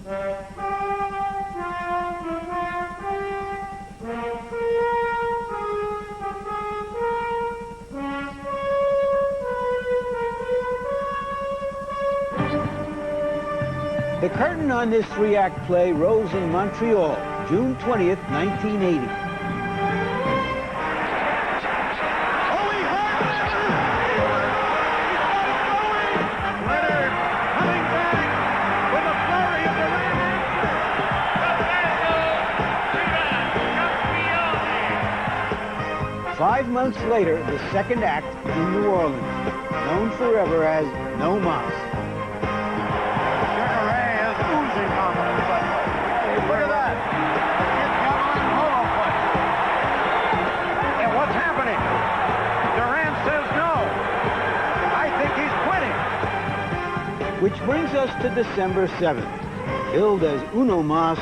The curtain on this three-act play rose in Montreal, June 20th, 1980. Leonard coming back with a flurry of the 5 months later, the second act in New Orleans, known forever as No Mas. Look at that. It's Duran polo play. And what's happening? Duran says no. I think he's quitting. Which brings us to December 7th, billed as Uno Mas,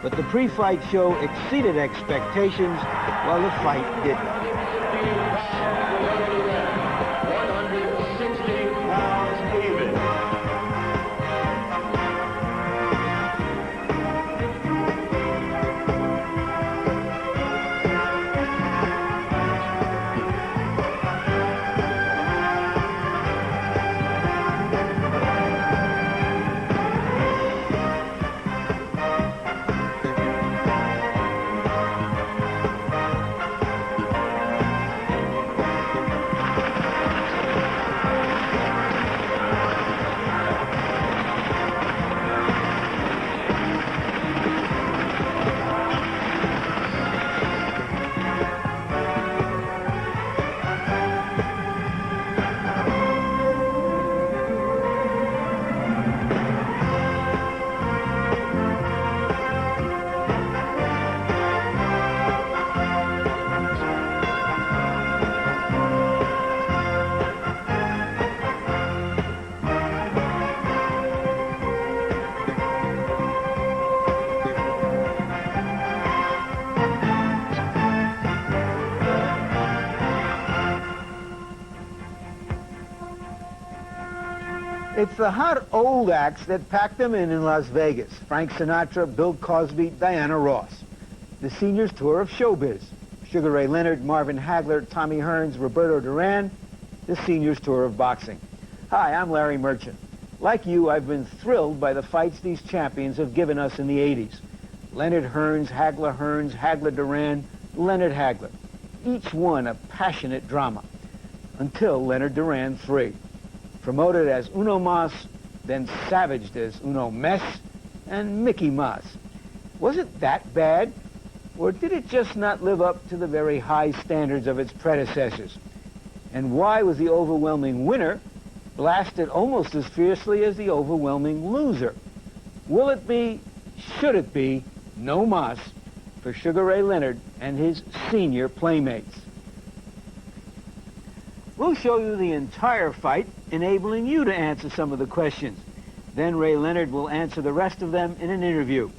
but the pre-fight show exceeded expectations while the fight didn't. 160 pounds even. It's the hot old acts that packed them in Las Vegas. Frank Sinatra, Bill Cosby, Diana Ross. The seniors tour of showbiz. Sugar Ray Leonard, Marvin Hagler, Tommy Hearns, Roberto Duran. The seniors tour of boxing. Hi, I'm Larry Merchant. Like you, I've been thrilled by the fights these champions have given us in the 80s. Leonard Hearns, Hagler Duran, Leonard Hagler. Each one a passionate drama. Until Leonard Duran 3. Promoted as Uno Mas, then savaged as Uno Mes, and Mickey Mas. Was it that bad? Or did it just not live up to the very high standards of its predecessors? And why was the overwhelming winner blasted almost as fiercely as the overwhelming loser? Will it be, should it be, No Mas for Sugar Ray Leonard and his senior playmates? We'll show you the entire fight, enabling you to answer some of the questions. Then Ray Leonard will answer the rest of them in an interview.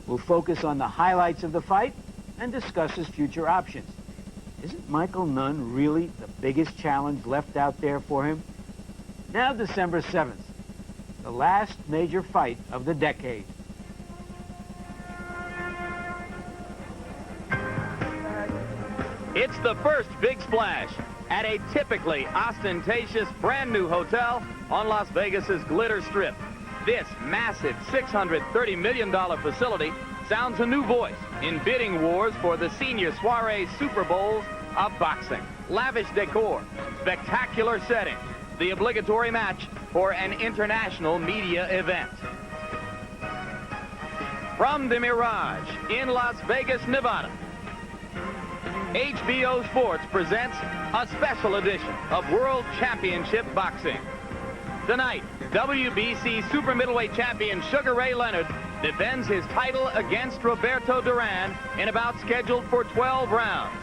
We'll focus on the highlights of the fight and discuss his future options. Isn't Michael Nunn really the biggest challenge left out there for him? Now December 7th, the last major fight of the decade. It's the first big splash at a typically ostentatious brand new hotel on Las Vegas's Glitter Strip. This massive $630 million facility sounds a new voice in bidding wars for the senior soiree Super Bowls of boxing. Lavish decor, spectacular setting, the obligatory match for an international media event. From the Mirage in Las Vegas, Nevada, HBO Sports presents a special edition of World Championship Boxing. Tonight, WBC Super Middleweight Champion Sugar Ray Leonard defends his title against Roberto Duran in a bout scheduled for 12 rounds.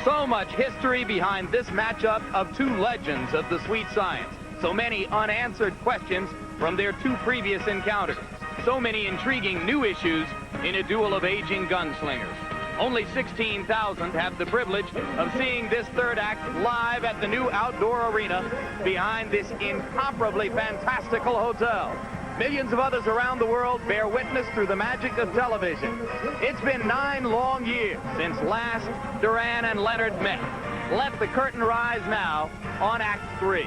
So much history behind this matchup of two legends of the sweet science. So many unanswered questions from their two previous encounters. So many intriguing new issues in a duel of aging gunslingers. Only 16,000 have the privilege of seeing this third act live at the new outdoor arena behind this incomparably fantastical hotel. Millions of others around the world bear witness through the magic of television. It's been 9 long years since last Duran and Leonard met. Let the curtain rise now on Act 3.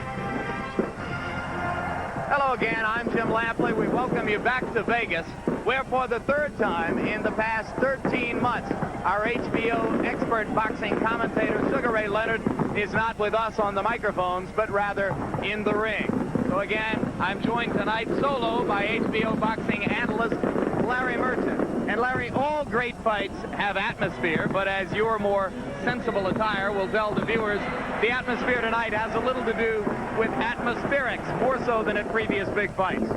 Hello again, I'm Jim Lampley. We welcome you back to Vegas, where for the 3rd time in the past 13 months, our HBO expert boxing commentator, Sugar Ray Leonard, is not with us on the microphones, but rather in the ring. So again, I'm joined tonight solo by HBO boxing analyst Larry Merchant. And Larry, all great fights have atmosphere, but as your more sensible attire will tell the viewers, the atmosphere tonight has a little to do with atmospherics, more so than at previous big fights.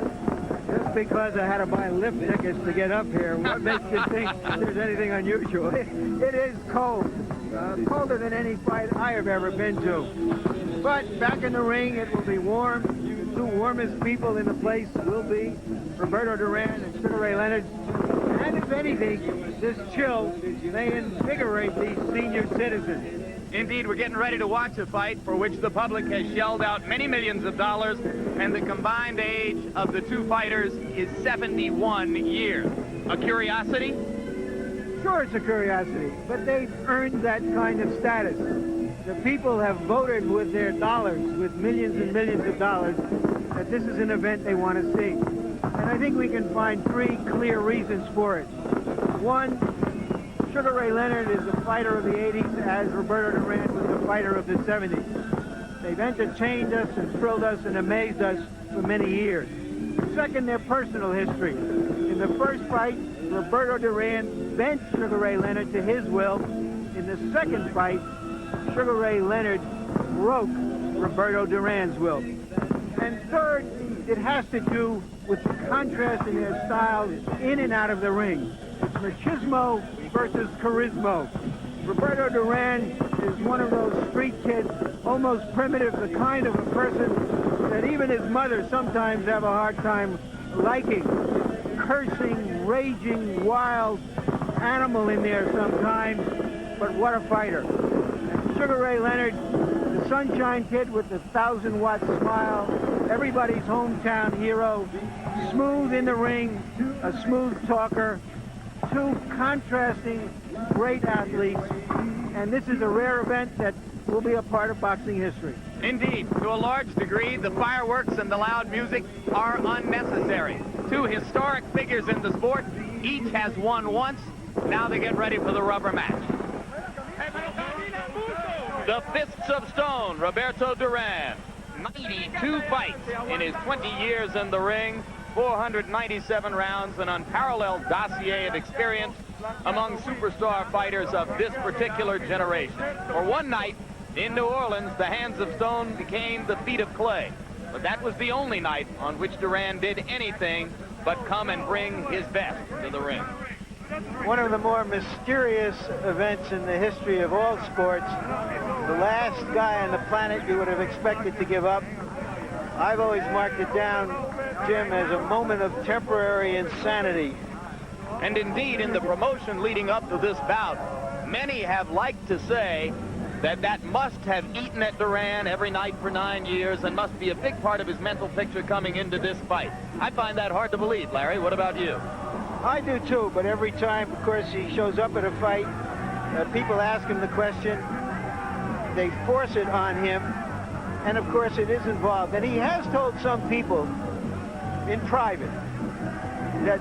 Just because I had to buy lift tickets to get up here, what makes you think there's anything unusual? It is cold, colder than any fight I have ever been to. But back in the ring, it will be warm. The two warmest people in the place will be Roberto Duran and Sugar Ray Leonard. And if anything, this chill may invigorate these senior citizens. Indeed, we're getting ready to watch a fight for which the public has shelled out many millions of dollars, and the combined age of the two fighters is 71 years. A curiosity? Sure, it's a curiosity, but they've earned that kind of status. The people have voted with their dollars, with millions and millions of dollars, that this is an event they want to see. And I think we can find 3 clear reasons for it. One, Sugar Ray Leonard is a fighter of the 80s, as Roberto Duran was a fighter of the 70s. They've entertained us and thrilled us and amazed us for many years. Second, their personal history. In the first fight, Roberto Duran bent Sugar Ray Leonard to his will. In the second fight, Sugar Ray Leonard broke Roberto Duran's will. And third, it has to do with the contrast in their styles in and out of the ring. It's machismo versus charisma. Roberto Duran is one of those street kids, almost primitive, the kind of a person that even his mother sometimes have a hard time liking. Cursing, raging, wild animal in there sometimes, but what a fighter. And Sugar Ray Leonard, the sunshine kid with the 1,000-watt smile, everybody's hometown hero, smooth in the ring, a smooth talker, 2 contrasting great athletes, and this is a rare event that will be a part of boxing history. Indeed, to a large degree, the fireworks and the loud music are unnecessary. 2 historic figures in the sport, each has won once. Now they get ready for the rubber match. The Fists of Stone, Roberto Duran. 92 fights in his 20 years in the ring, 497 rounds, an unparalleled dossier of experience among superstar fighters of this particular generation. For one night in New Orleans, the hands of stone became the feet of clay. But that was the only night on which Duran did anything but come and bring his best to the ring. One of the more mysterious events in the history of all sports. The last guy on the planet you would have expected to give up. I've always marked it down, Jim, as a moment of temporary insanity. And indeed, in the promotion leading up to this bout, many have liked to say that must have eaten at Duran every night for 9 years and must be a big part of his mental picture coming into this fight. I find that hard to believe, Larry. What about you? I do too, but every time, of course, he shows up at a fight, people ask him the question, they force it on him, and of course it is involved. And he has told some people in private that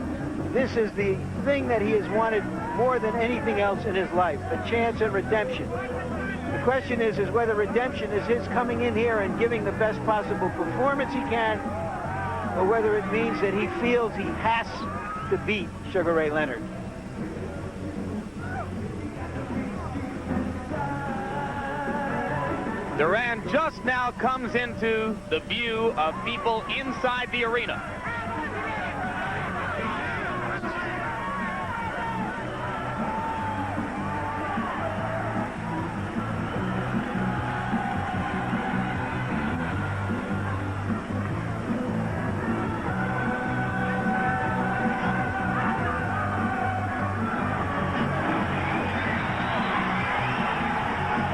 this is the thing that he has wanted more than anything else in his life, a chance at redemption. The question is whether redemption is his coming in here and giving the best possible performance he can, or whether it means that he feels he has to beat Sugar Ray Leonard. Duran just now comes into the view of people inside the arena.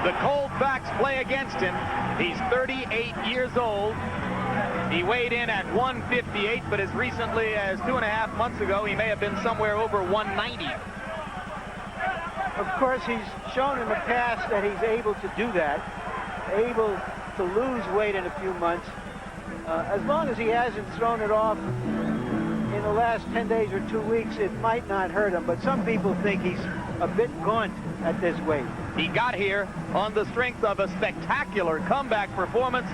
The cold facts play against him. He's 38 years old. He weighed in at 158, but as recently as 2.5 months ago, he may have been somewhere over 190. Of course, he's shown in the past that he's able to do that, able to lose weight in a few months, as long as he hasn't thrown it off in the last 10 days or 2 weeks, it might not hurt him. But some people think he's a bit gaunt at this weight. He got here on the strength of a spectacular comeback performance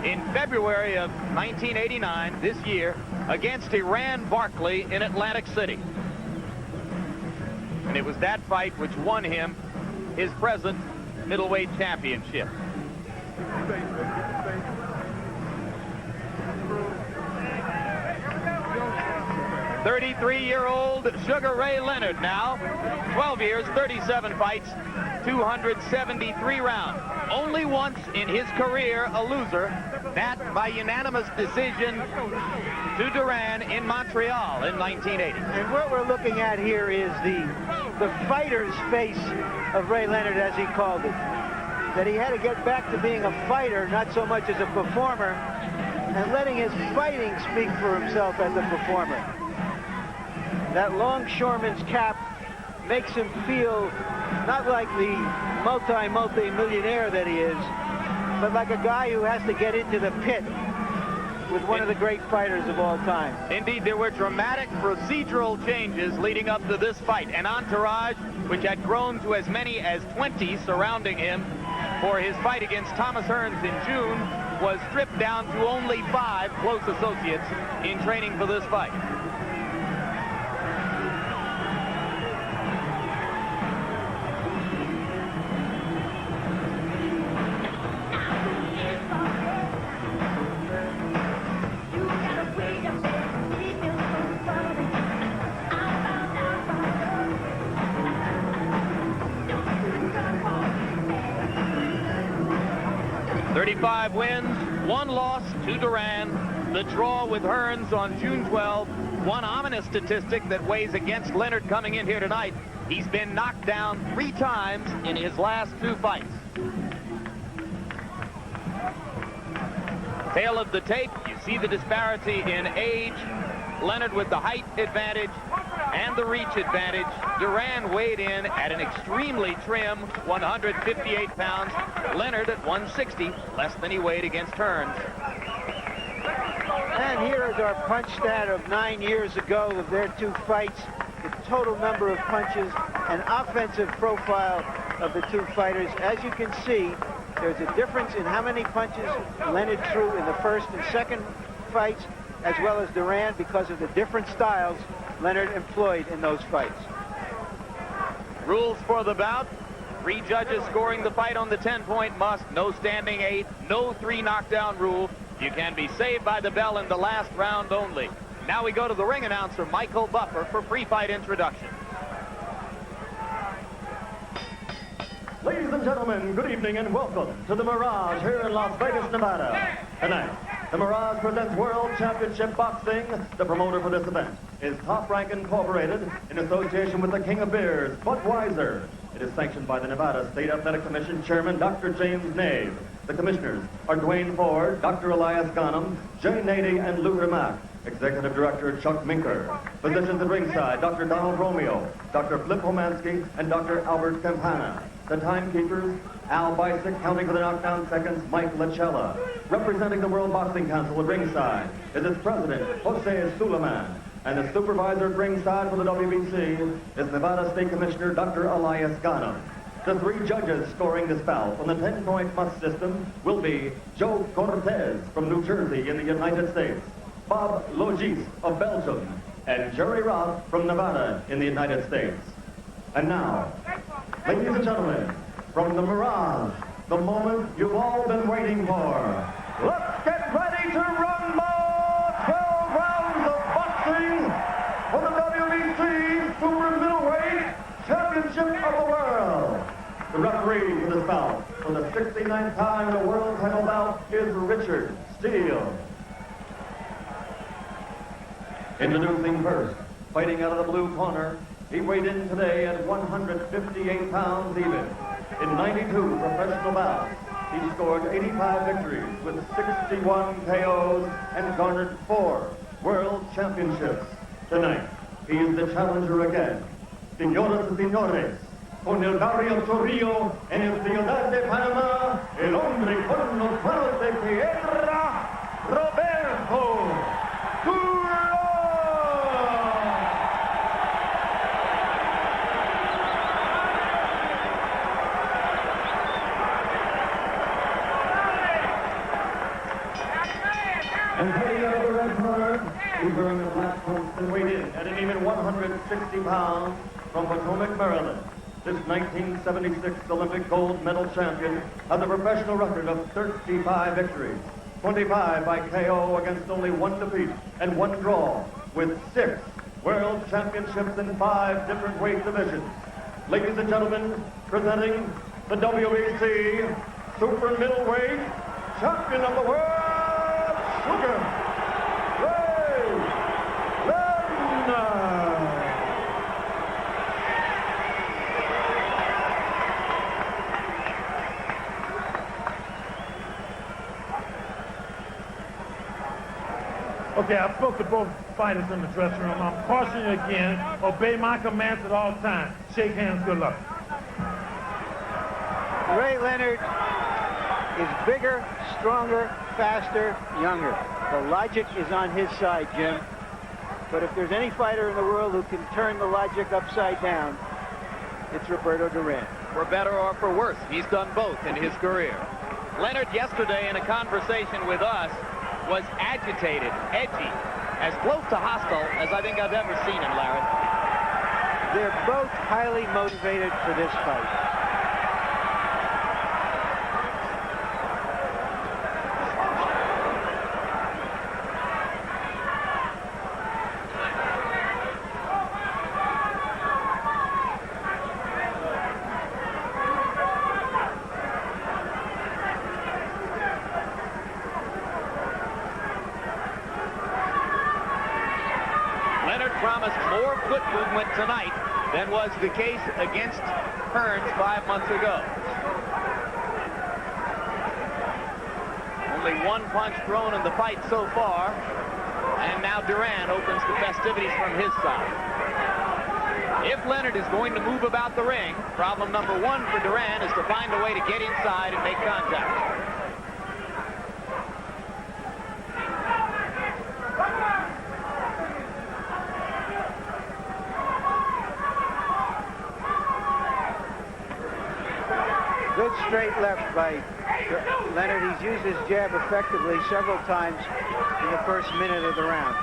in February of 1989, this year, against Duran Barkley in Atlantic City. And it was that fight which won him his present middleweight championship. "33-year-old Sugar Ray Leonard now, 12 years, 37 fights, 273 rounds. Only once in his career a loser, that by unanimous decision to Duran in Montreal in 1980. And what we're looking at here is the fighter's face of Ray Leonard, as he called it. That he had to get back to being a fighter, not so much as a performer, and letting his fighting speak for himself as a performer. That longshoreman's cap makes him feel not like the multi-millionaire that he is, but like a guy who has to get into the pit with one of the great fighters of all time. Indeed, there were dramatic procedural changes leading up to this fight. An entourage which had grown to as many as 20 surrounding him for his fight against Thomas Hearns in June was stripped down to only 5 close associates in training for this fight. "35 wins, 1 loss to Duran. The draw with Hearns on June 12. One ominous statistic that weighs against Leonard coming in here tonight. He's been knocked down 3 times in his last 2 fights. Tail of the tape, you see the disparity in age. Leonard with the height advantage and the reach advantage. Duran weighed in at an extremely trim 158 pounds. Leonard at 160, less than he weighed against Hearns. And here is our punch stat of 9 years ago of their 2 fights. The total number of punches and offensive profile of the 2 fighters. As you can see, there's a difference in how many punches Leonard threw in the first and second fights, as well as Duran, because of the different styles Leonard employed in those fights. Rules for the bout: 3 judges scoring the fight on the 10-point must. No standing 8, no 3 knockdown rule. You can be saved by the bell in the last round only. Now we go to the ring announcer, Michael Buffer, for pre-fight introduction. Ladies and gentlemen, good evening and welcome to the Mirage here in Las Vegas, Nevada. Tonight, the Mirage presents World Championship Boxing. The promoter for this event is Top Rank Incorporated in association with the King of Beers, Budweiser. It is sanctioned by the Nevada State Athletic Commission Chairman Dr. James Nave. The commissioners are Dwayne Ford, Dr. Elias Ghanem, Jay Nady, and Luther Mack. Executive Director Chuck Minker. Physicians at ringside, Dr. Donald Romeo, Dr. Flip Homansky, and Dr. Albert Campana. The timekeepers, Al Bisick, counting for the knockdown seconds, Mike Lachella. Representing the World Boxing Council at ringside is its president, Jose Suleiman. And the supervisor at ringside for the WBC is Nevada State Commissioner Dr. Elias Ghanem. The 3 judges scoring this bout on the 10-point must system will be Joe Cortez from New Jersey in the United States, Bob Logis of Belgium, and Jerry Roth from Nevada in the United States. And now, ladies and gentlemen, from the Mirage, the moment you've all been waiting for. Let's get ready to rumble! 12 rounds of boxing for the WBC Super Middleweight Championship of the World. The referee for this bout, for the 69th time in a world title bout, is Richard Steele. Introducing first, fighting out of the blue corner, he weighed in today at 158 pounds even. In 92 professional bouts, He scored 85 victories with 61 KOs and garnered 4 World Championships. Tonight, he is the challenger again. Señoras y señores, con el barrio Chorrillo en el Ciudad de Panamá, el hombre con los palos de piedra, Roberto Duran. And heading out of the red corner, he's wearing a black coat and weighed in at an even 160 pounds from Potomac, Maryland. This 1976 Olympic gold medal champion has a professional record of 35 victories, 25 by KO against only 1 defeat and 1 draw, with 6 world championships in 5 different weight divisions. Ladies and gentlemen, presenting the WBC super middleweight champion of the world, Sugar Ray Leonard. Okay, I spoke to both fighters in the dressing room. I'm cautioning you again. Obey my commands at all times. Shake hands. Good luck. Ray Leonard is bigger, stronger, faster, younger. The logic is on his side, Jim. But if there's any fighter in the world who can turn the logic upside down, it's Roberto Duran. For better or for worse, he's done both in his career. Leonard yesterday in a conversation with us was agitated, edgy, as close to hostile as I think I've ever seen him, Larry. They're both highly motivated for this fight. Promised more foot movement tonight than was the case against Hearns 5 months ago. Only 1 punch thrown in the fight so far, and now Duran opens the festivities from his side. If Leonard is going to move about the ring, problem number 1 for Duran is to find a way to get inside and make contact. Good straight left by Leonard. He's used his jab effectively several times in the first minute of the round.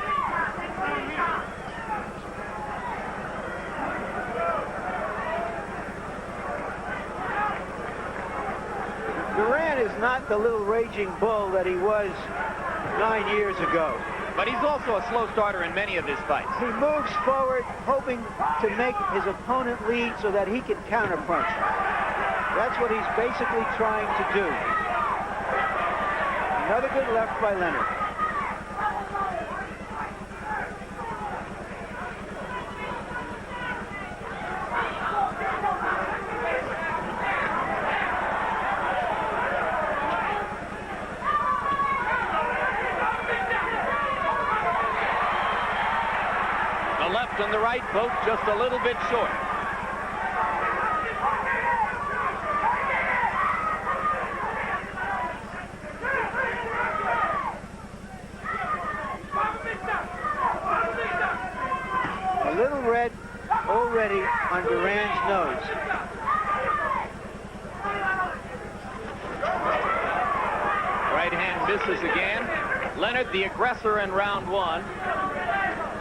Duran is not the little raging bull that he was 9 years ago. But he's also a slow starter in many of his fights. He moves forward, hoping to make his opponent lead so that he can counterpunch. That's what he's basically trying to do. Another good left by Leonard. The left and the right both just a little bit short. Red already on Duran's nose. Right hand misses again. Leonard, the aggressor in round 1.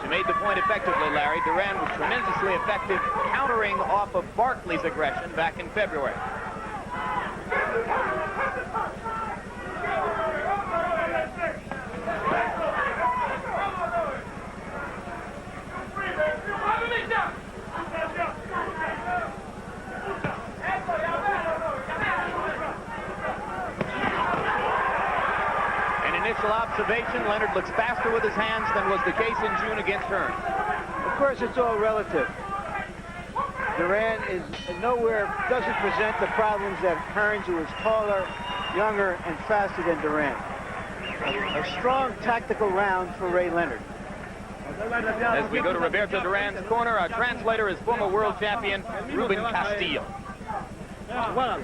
She made the point effectively, Larry. Duran was tremendously effective countering off of Barkley's aggression back in February. Observation, Leonard looks faster with his hands than was the case in June against Hearns. Of course, it's all relative. Duran is nowhere, doesn't present the problems that Hearns, who is taller, younger and faster than Duran. A strong tactical round for Ray Leonard. As we go to Roberto Duran's corner, our translator is former world champion Ruben Castillo. Water.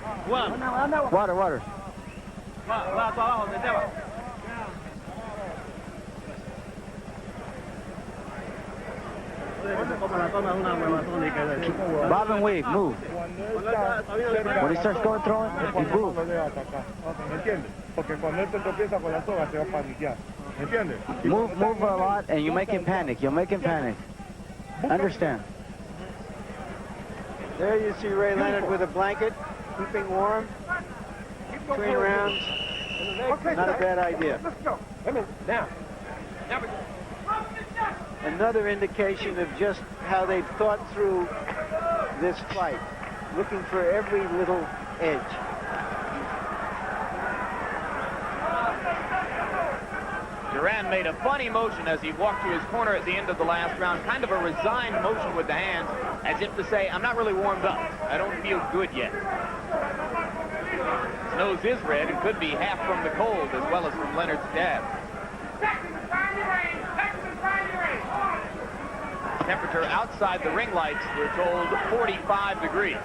Bob and weave, move. When he starts going throwing, you move. Move a lot and you make him panic. You'll make him panic. Understand? There you see Ray Leonard with a blanket, keeping warm. Between rounds. Not a bad idea. Let's go. Come in. Now. Another indication of just how they've thought through this fight, looking for every little edge. Duran made a funny motion as he walked to his corner at the end of the last round, kind of a resigned motion with the hands, as if to say, I'm not really warmed up. I don't feel good yet. His nose is red and could be half from the cold as well as from Leonard's jab. Temperature outside the ring lights, we're told, 45 degrees.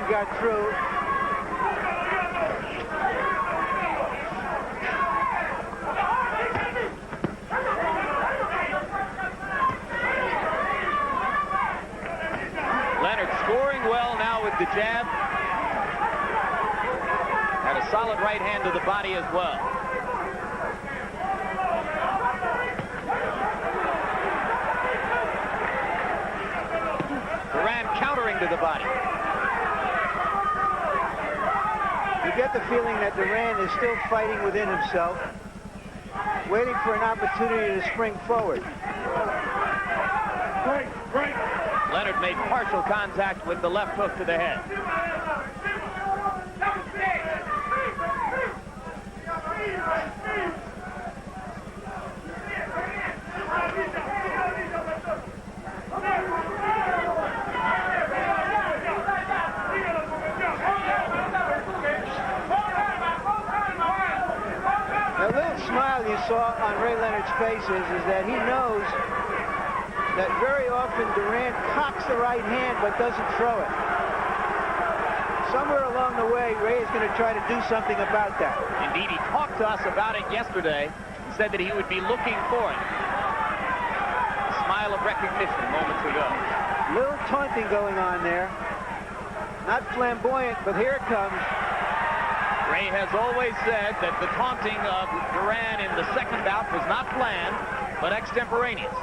Got through. Leonard scoring well now with the jab. Had a solid right hand to the body as well. Duran countering to the body. You get the feeling that Duran is still fighting within himself, waiting for an opportunity to spring forward. Leonard made partial contact with the left hook to the head. You saw on Ray Leonard's face is that he knows that very often Duran cocks the right hand but doesn't throw it. Somewhere along the way, Ray is going to try to do something about that. Indeed, he talked to us about it yesterday. He said that he would be looking for it. A smile of recognition moments ago. Little taunting going on there. Not flamboyant, but here it comes. Ray has always said that the taunting of Duran in the second bout was not planned, but extemporaneous.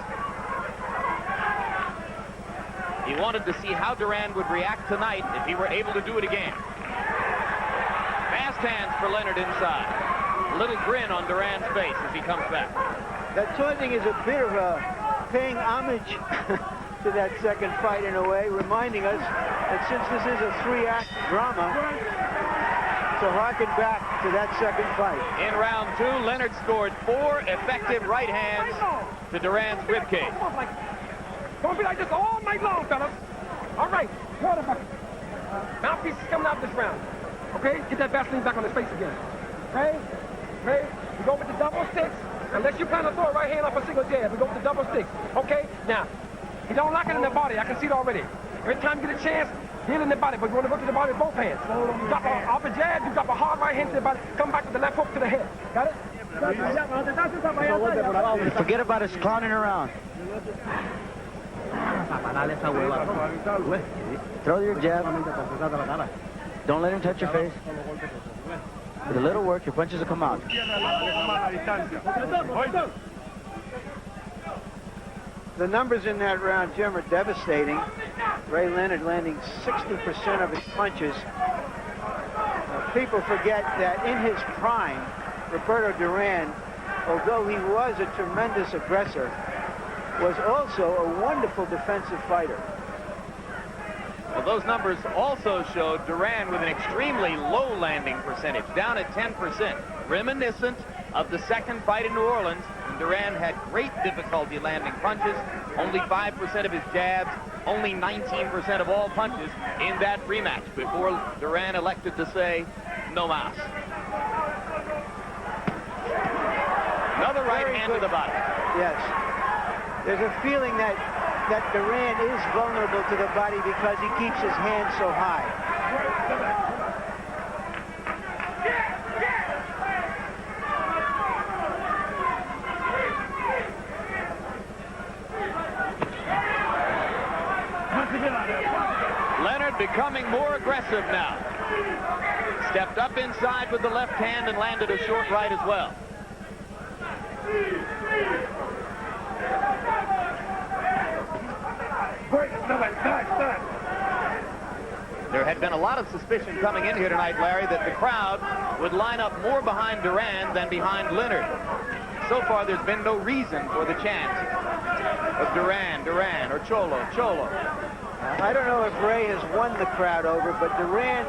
He wanted to see how Duran would react tonight if he were able to do it again. Fast hands for Leonard inside. A little grin on Duran's face as he comes back. That taunting is a bit of a paying homage to that second fight in a way, reminding us that since this is a three-act drama, to harken back to that second fight. In round two, Leonard scored 4 effective right hands to Duran's ribcage. Don't be like this all night long, fellas. All right, water bucket. Mouthpiece is coming out this round. Okay, get that Vaseline back on his face again. Okay, we go with the double sticks. Unless you plan to throw a right hand off a single jab, we go with the double sticks. Okay, now, he don't lock it in the body. I can see it already. Every time you get a chance, hit in the body, but you want to go to the body with both hands. You drop off a jab, you drop a hard right hand to the body, come back with the left hook to the head. Got it? Forget about us clowning around. Throw your jab. Don't let him touch your face. With a little work, your punches will come out. The numbers in that round, Jim, are devastating. Ray Leonard landing 60% of his punches. People forget that in his prime, Roberto Duran, although he was a tremendous aggressor, was also a wonderful defensive fighter. Well, those numbers also showed Duran with an extremely low landing percentage, down at 10%, reminiscent of the second fight in New Orleans, when Duran had great difficulty landing punches, only 5% of his jabs, only 19% of all punches in that rematch before Duran elected to say, no mas. Another right hand to the body. Yes. There's a feeling that Duran is vulnerable to the body because he keeps his hands so high. Leonard becoming more aggressive now. Stepped up inside with the left hand and landed a short right as well. There had been a lot of suspicion coming in here tonight, Larry, that the crowd would line up more behind Duran than behind Leonard. So far, there's been no reason for the chant of Duran, Duran, or Cholo, Cholo. I don't know if Ray has won the crowd over, but Duran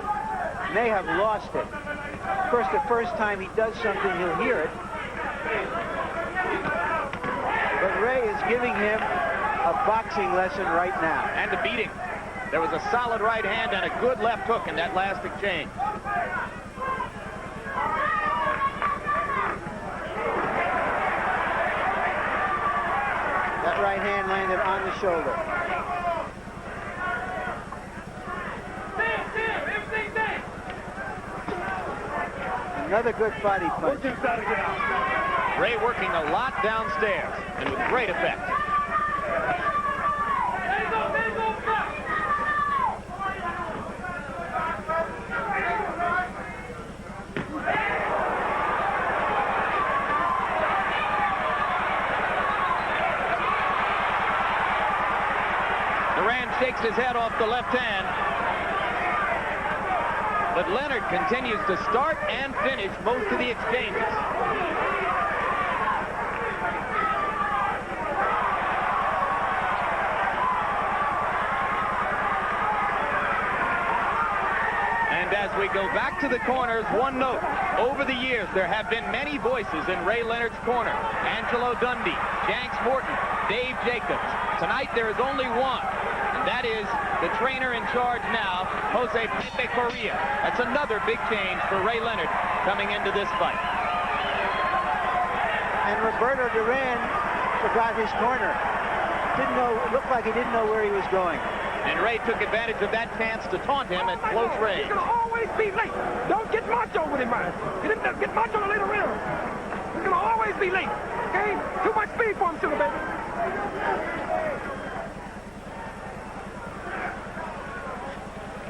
may have lost it. Of course, the first time he does something, he'll hear it. But Ray is giving him a boxing lesson right now. And a beating. There was a solid right hand and a good left hook in that last exchange. That right hand landed on the shoulder. Another good body punch. Ray working a lot downstairs and with great effect. Duran shakes his head off the left hand. But Leonard continues to start and finish most of the exchanges. And as we go back to the corners, one note. Over the years, there have been many voices in Ray Leonard's corner. Angelo Dundee, Janks Morton, Dave Jacobs. Tonight, there is only one. And that is the trainer in charge now, Jose Pepe Correa. That's another big change for Ray Leonard coming into this fight. And Roberto Duran forgot his corner. Looked like he didn't know where he was going. And Ray took advantage of that chance to taunt him at close range. He's gonna always be late. Don't get macho with him, man. Get macho in the later round. He's gonna always be late. Okay? Too much speed for him, sugar baby.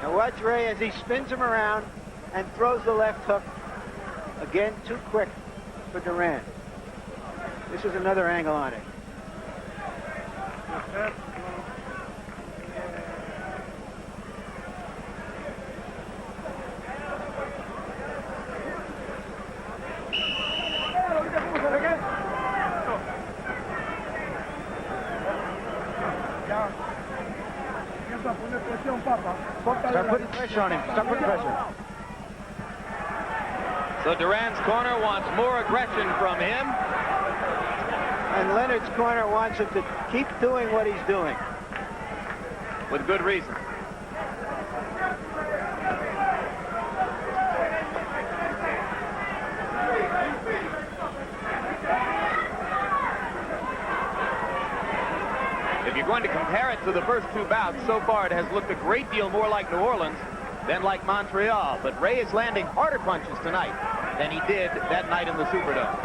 Now watch Ray as he spins him around and throws the left hook. Again, too quick for Duran. This is another angle on it. Start putting pressure on him. Start putting pressure. So Duran's corner wants more aggression from him. And Leonard's corner wants him to keep doing what he's doing. With good reason. If you're going to compare it to the first two bouts, so far it has looked a great deal more like New Orleans than like Montreal. But Ray is landing harder punches tonight than he did that night in the Superdome.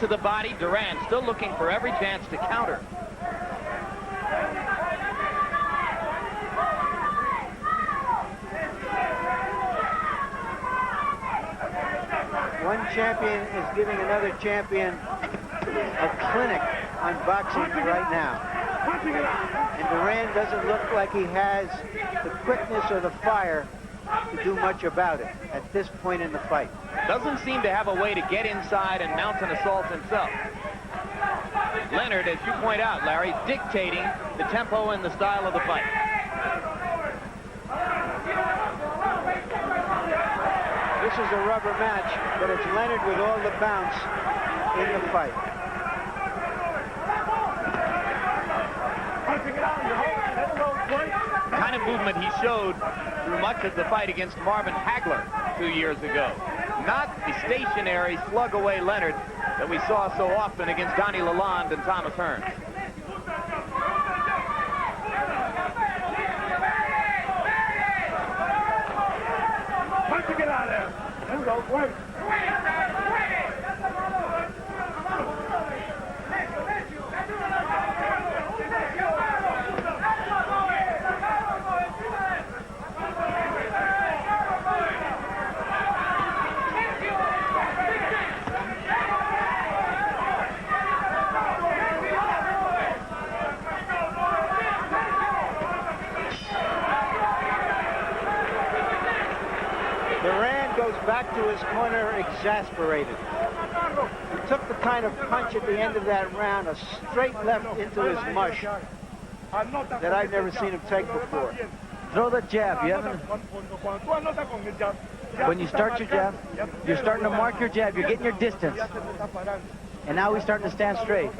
to the body. Duran still looking for every chance to counter. One champion is giving another champion a clinic on boxing right now. And Duran doesn't look like he has the quickness or the fire to do much about it at this point in the fight. Doesn't seem to have a way to get inside and mount an assault himself. Leonard, as you point out, Larry, dictating the tempo and the style of the fight. This is a rubber match, but it's Leonard with all the bounce in the fight. The kind of movement he showed through much of the fight against Marvin Hagler 2 years ago. Not the stationary slug-away Leonard that we saw so often against Donnie Lalonde and Thomas Hearns. Get out of there. There we go. Wait. Duran goes back to his corner exasperated. He took the kind of punch at the end of that round, a straight left into his mush, that I've never seen him take before. Throw that jab. You haven't. When you start your jab, you're starting to mark your jab. You're getting your distance. And now he's starting to stand straight.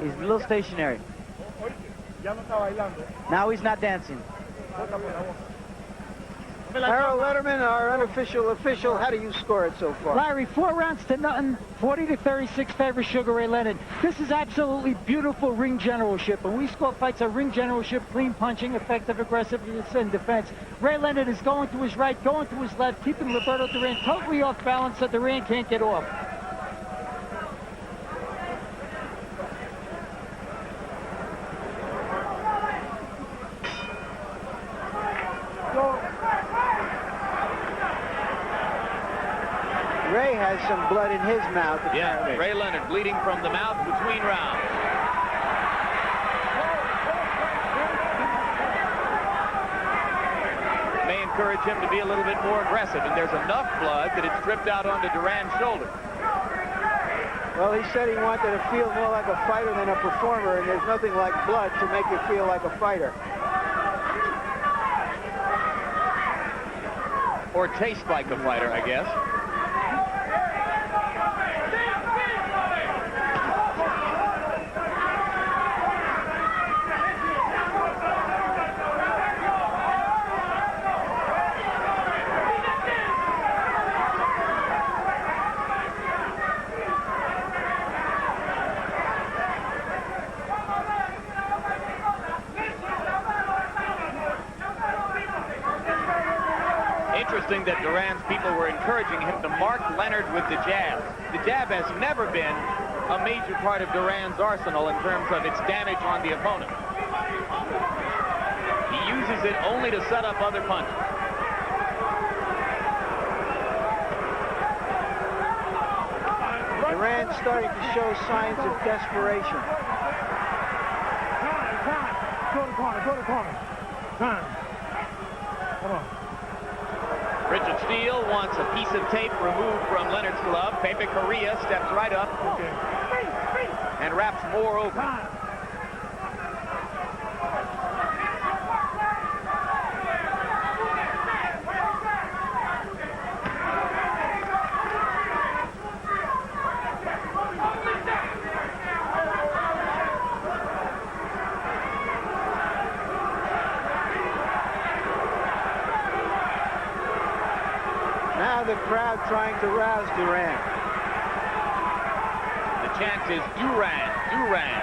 He's a little stationary. Now he's not dancing. Harold Letterman, our unofficial official, how do you score it so far? Larry, 4 rounds to nothing, 40-36 favor Sugar Ray Leonard. This is absolutely beautiful ring generalship. And we score fights on ring generalship, clean punching, effective aggressiveness, and defense. Ray Leonard is going to his right, going to his left, keeping Roberto Duran totally off balance so Duran can't get off. Ray has some blood in his mouth. Yeah, apparently. Ray Leonard bleeding from the mouth between rounds. May encourage him to be a little bit more aggressive, and there's enough blood that it's dripped out onto Duran's shoulder. Well, he said he wanted to feel more like a fighter than a performer, and there's nothing like blood to make you feel like a fighter. Or taste like a fighter, I guess. Interesting that Duran's people were encouraging him to mark Leonard with the jab. The jab has never been a major part of Duran's arsenal in terms of its damage on the opponent. He uses it only to set up other punches. Duran's starting to show signs of desperation. Time. Go to the corner. Go to the corner. Time. Come on. Richard Steele wants a piece of tape removed from Leonard's glove. Pepe Correa steps right up and wraps more over. Now the crowd trying to rouse Duran. The chant is Duran, Duran.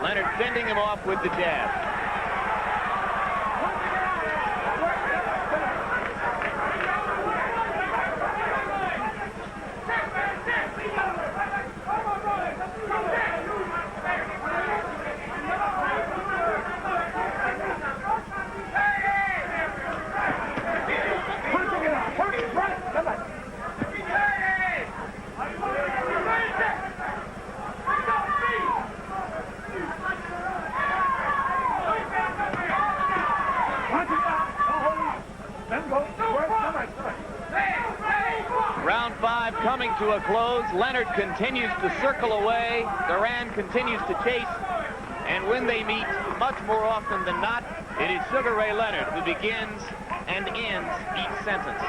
Leonard fending him off with the jab. to a close. Leonard continues to circle away. Duran continues to chase. And when they meet, much more often than not, it is Sugar Ray Leonard who begins and ends each sentence.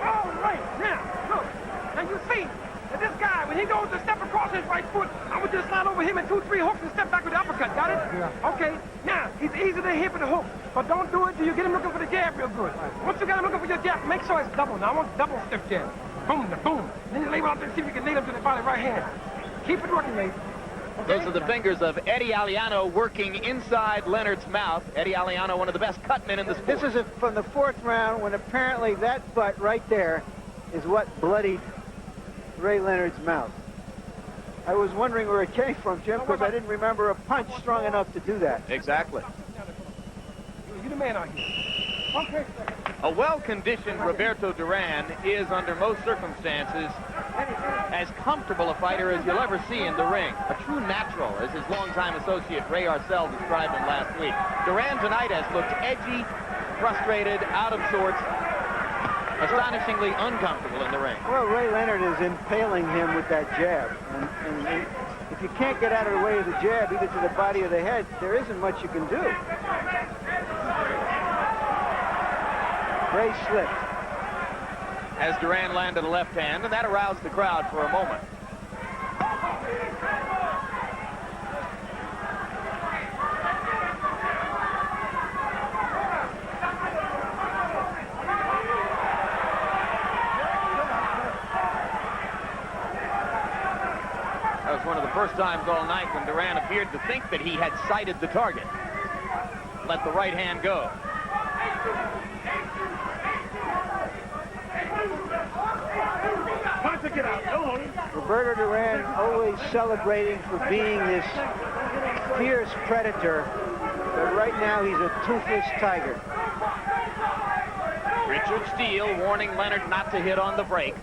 All right, now, look. Now you see that this guy, when he goes to step across his right foot, I would just slide over him in 2-3 hooks and step back with the uppercut. Got it? Yeah. Okay. Now, he's easy to hit with the hook, but don't do it till you get him looking for the jab real good. Once you got him looking for your jab, make sure it's double. Now, I want double stiff jab. Boom, boom. Then you lay him out there and see if you can nail him to the body right hand. Keep it working, ladies. Those are the fingers of Eddie Aliano working inside Leonard's mouth. Eddie Aliano, one of the best cutmen in the sport. This is from the 4th round when apparently that butt right there is what bloodied Ray Leonard's mouth. I was wondering where it came from, Jim, because I didn't remember a punch strong enough to do that. Exactly. You're the man out here. Okay. A well-conditioned Roberto Duran is, under most circumstances, as comfortable a fighter as you'll ever see in the ring. A true natural, as his longtime associate Ray Arcel described him last week. Duran tonight has looked edgy, frustrated, out of sorts, astonishingly uncomfortable in the ring. Well, Ray Leonard is impaling him with that jab. And if you can't get out of the way of the jab, either to the body or the head, there isn't much you can do. Ray slipped. As Duran landed a left hand, and that aroused the crowd for a moment. That was one of the first times all night when Duran appeared to think that he had sighted the target. Let the right hand go. Roberto Duran always celebrating for being this fierce predator, but right now he's a toothless tiger. Richard Steele warning Leonard not to hit on the break.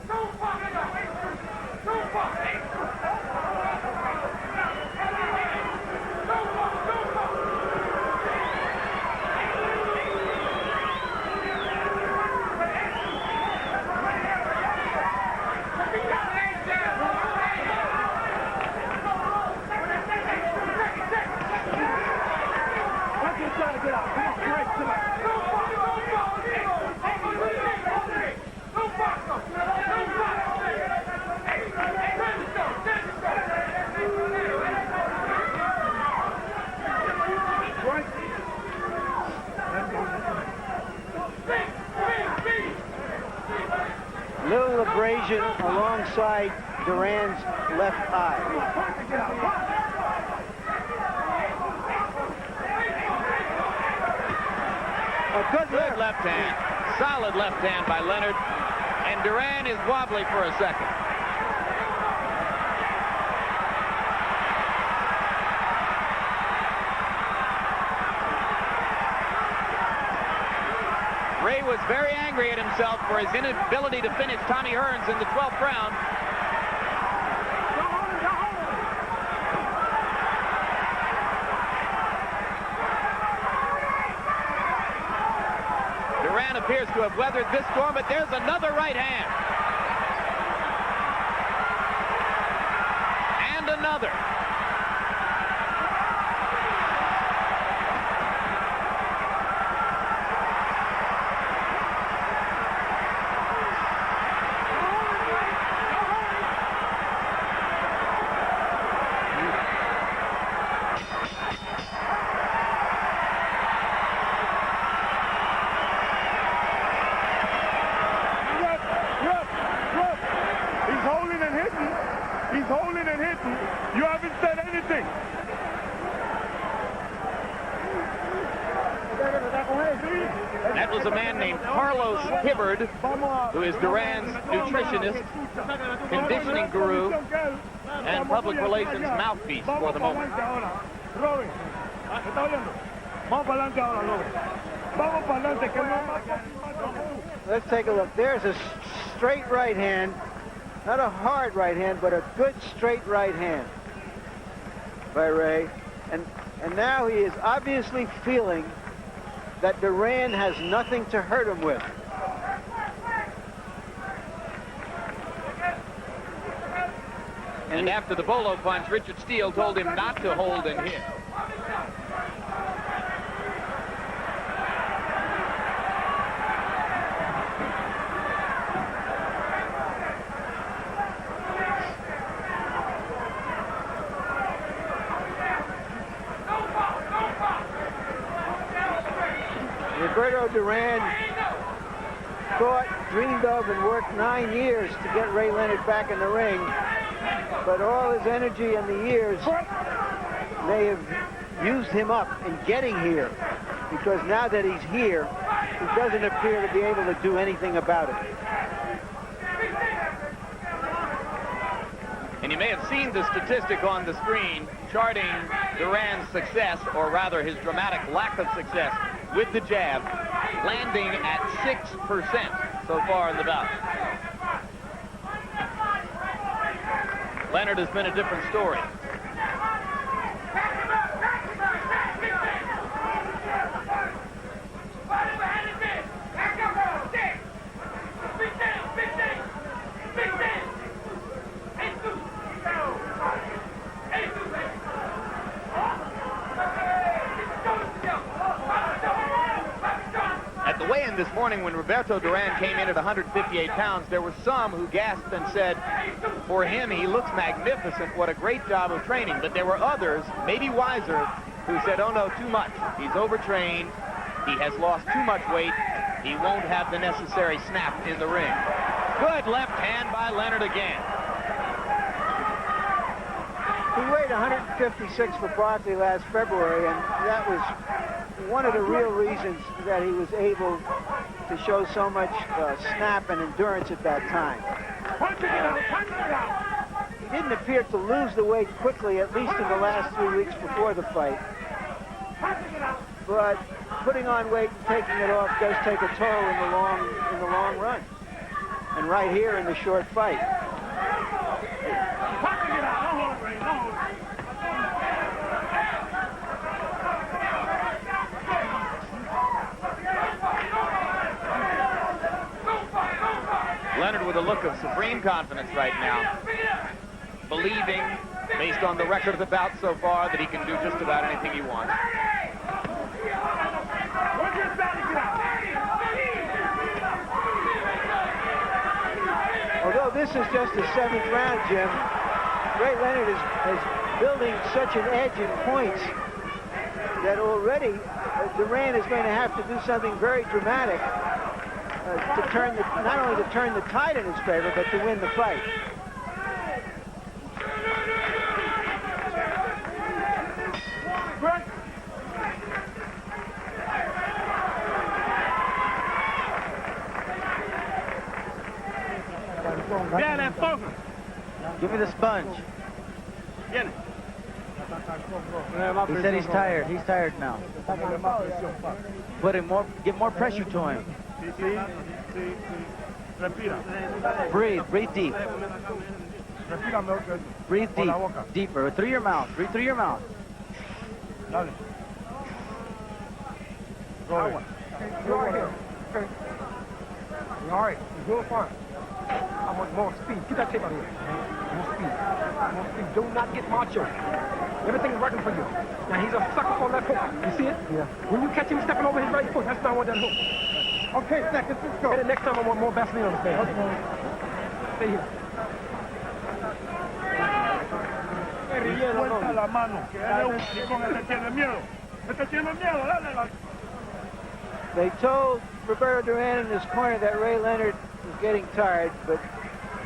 Little abrasion alongside Duran's left eye. A good left hand. Solid left hand by Leonard. And Duran is wobbly for a second. Ray was very angry at himself for his inability to finish Tommy Hearns in the 12th round. Duran appears to have weathered this storm, but there's another right hand. And another. You haven't said anything. That was a man named Carlos Hibbard, who is Duran's nutritionist, conditioning guru, and public relations mouthpiece for the moment. Let's take a look. There's a straight right hand Not a hard right hand, but a good straight right hand by Ray. And now he is obviously feeling that Duran has nothing to hurt him with. And after the bolo punch, Richard Steele told him not to hold and hit. Roberto Duran thought, dreamed of, and worked 9 years to get Ray Leonard back in the ring. But all his energy and the years may have used him up in getting here. Because now that he's here, he doesn't appear to be able to do anything about it. And you may have seen the statistic on the screen charting Duran's success, or rather his dramatic lack of success, with the jab, landing at 6% so far in the bout. Leonard has been a different story. This morning, when Roberto Duran came in at 158 pounds, there were some who gasped and said, for him, he looks magnificent. What a great job of training. But there were others, maybe wiser, who said, oh no, too much. He's overtrained. He has lost too much weight. He won't have the necessary snap in the ring. Good left hand by Leonard again. He weighed 156 for Barkley last February, and that was one of the real reasons that he was able to show so much snap and endurance at that time. He didn't appear to lose the weight quickly, at least in the last 3 weeks before the fight. But putting on weight and taking it off does take a toll in the long run. And right here in the short fight. Leonard with a look of supreme confidence right now, believing, based on the record of the bout so far, that he can do just about anything he wants. Although this is just the 7th round, Jim, Ray Leonard is building such an edge in points that already Duran is going to have to do something very dramatic to turn not only to turn the tide in his favor, but to win the fight. Give me the sponge. He said he's tired. He's tired now. Give more pressure to him. Breathe deep. Breathe deep, deeper, through your mouth. Breathe through your mouth. All right, you're doing fine. I want more speed. Get that tape out of here. More speed. More speed. Do not get macho. Everything's working for you. Now he's a sucker for that hook. You see it? Yeah. When you catch him stepping over his right foot, that's not what that hook. Okay, seconds, let's go. And next time I want more Vaseline on the stage. Okay. Stay here. They told Roberto Duran in his corner that Ray Leonard was getting tired, but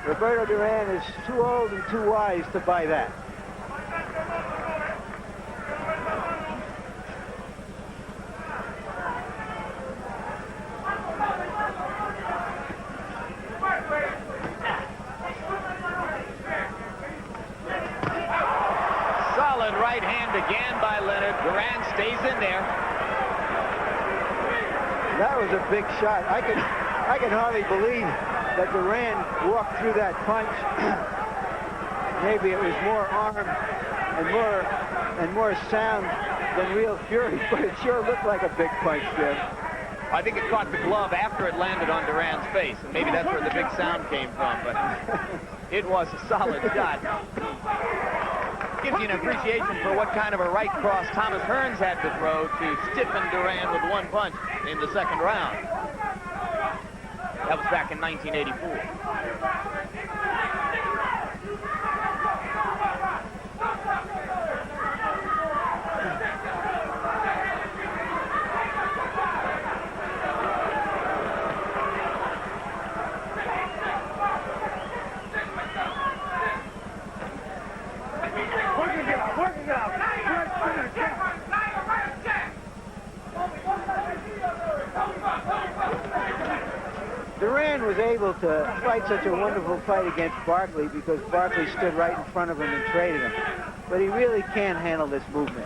Roberto Duran is too old and too wise to buy that. Solid right hand again by Leonard. Duran stays in there. That was a big shot. I can hardly believe But Duran walked through that punch. Maybe it was more arm and more sound than real fury, but it sure looked like a big punch, Jim. I think it caught the glove after it landed on Duran's face, and maybe that's where the big sound came from, but it was a solid shot. Gives you an appreciation for what kind of a right cross Thomas Hearns had to throw to stiffen Duran with one punch in the second round. That was back in 1984. Duran was able to fight such a wonderful fight against Barkley because Barkley stood right in front of him and traded him. But he really can't handle this movement.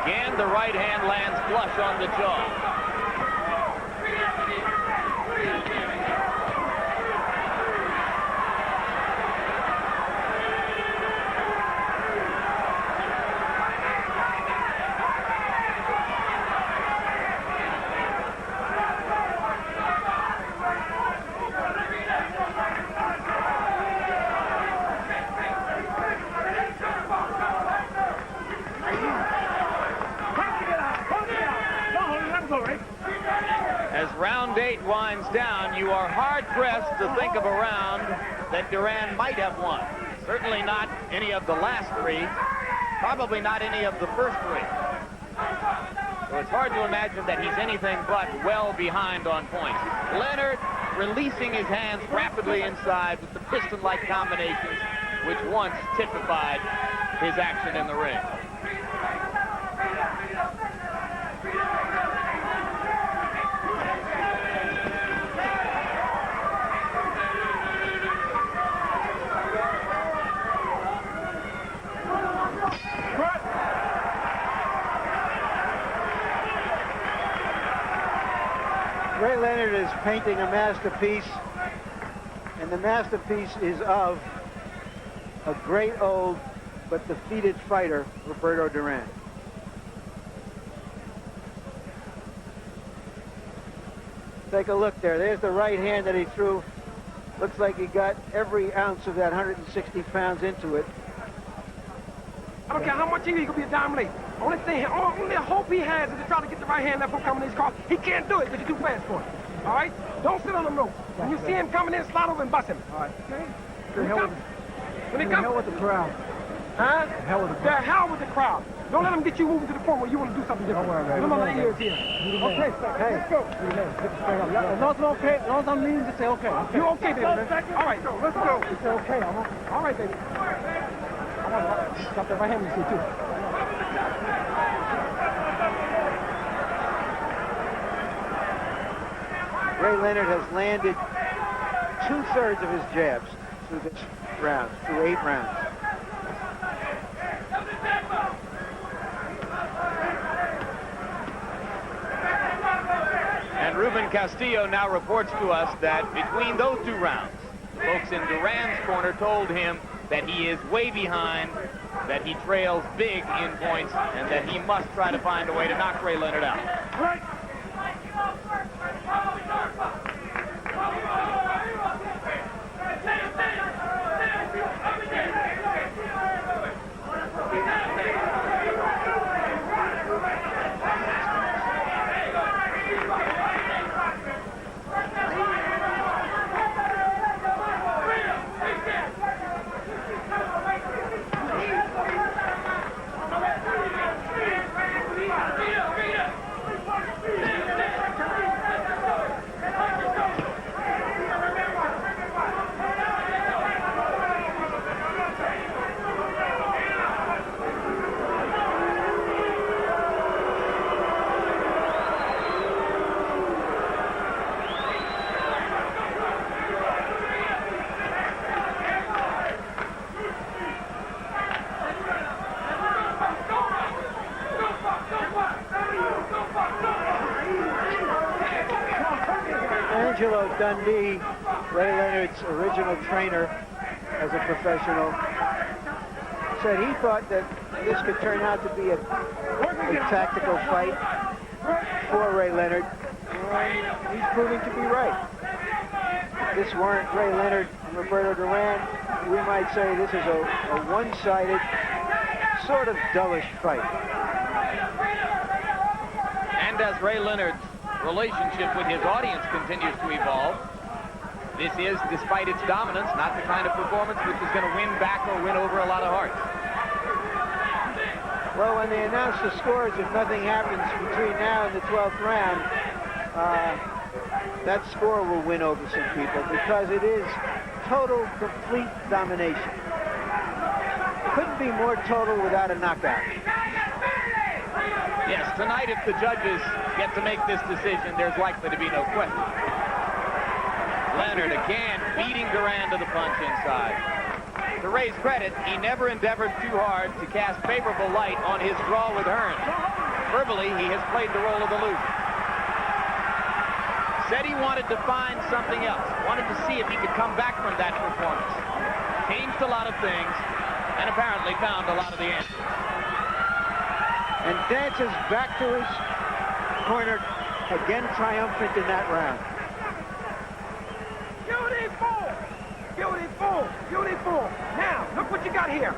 Again, the right hand lands flush on the jaw. As round 8 winds down, you are hard-pressed to think of a round that Duran might have won. Certainly not any of the last 3, probably not any of the first 3. So it's hard to imagine that he's anything but well behind on points. Leonard releasing his hands rapidly inside with the piston-like combinations which once typified his action in the ring. Ray Leonard is painting a masterpiece, and the masterpiece is of a great old but defeated fighter, Roberto Duran. Take a look there. There's the right hand that he threw. Looks like he got every ounce of that 160 pounds into it. I don't care how much he could be a dominate. Only hope he has is to try to get the right hand left hook coming in his cross. He can't do it because you're too fast for him. All right? Don't sit on the rope. When you see him coming in, slide over and bust him. All right. Okay? When he comes, hell with the crowd. Huh? Hell with the crowd. The hell with the crowd. Don't let him get you moving to the point where you want to do something different. Remember my ears here. Okay, hey, let's go. As long as I'm okay, as long as I'm leading, just say okay. You okay, baby? All right, let's go. You say okay, all right, baby. I want to stop that right hand, you see, too. Ray Leonard has landed 2/3 of his jabs through this round, through 8 rounds. And Ruben Castillo now reports to us that between those 2 rounds, the folks in Duran's corner told him that he is way behind, that he trails big in points, and that he must try to find a way to knock Ray Leonard out. Right. Angelo Dundee, Ray Leonard's original trainer as a professional, said he thought that this could turn out to be a tactical fight for Ray Leonard, and he's proving to be right. If this weren't Ray Leonard and Roberto Duran, we might say this is a one-sided, sort of dullish fight. And as Ray Leonard's relationship with his audience continues to evolve, this is, despite its dominance, not the kind of performance which is going to win back or win over a lot of hearts. Well, when they announce the scores, if nothing happens between now and the 12th round, that score will win over some people because it is total, complete domination. Couldn't be more total without a knockout. Yes, tonight if the judges get to make this decision, there's likely to be no question. Leonard again beating Duran to the punch inside. To Ray's credit, he never endeavored too hard to cast favorable light on his draw with Hearns. Verbally, he has played the role of the loser. Said he wanted to find something else, wanted to see if he could come back from that performance. Changed a lot of things, and apparently found a lot of the answers. And dances back to his corner, again triumphant in that round. Beautiful! Beautiful! Beautiful! Now, look what you got here.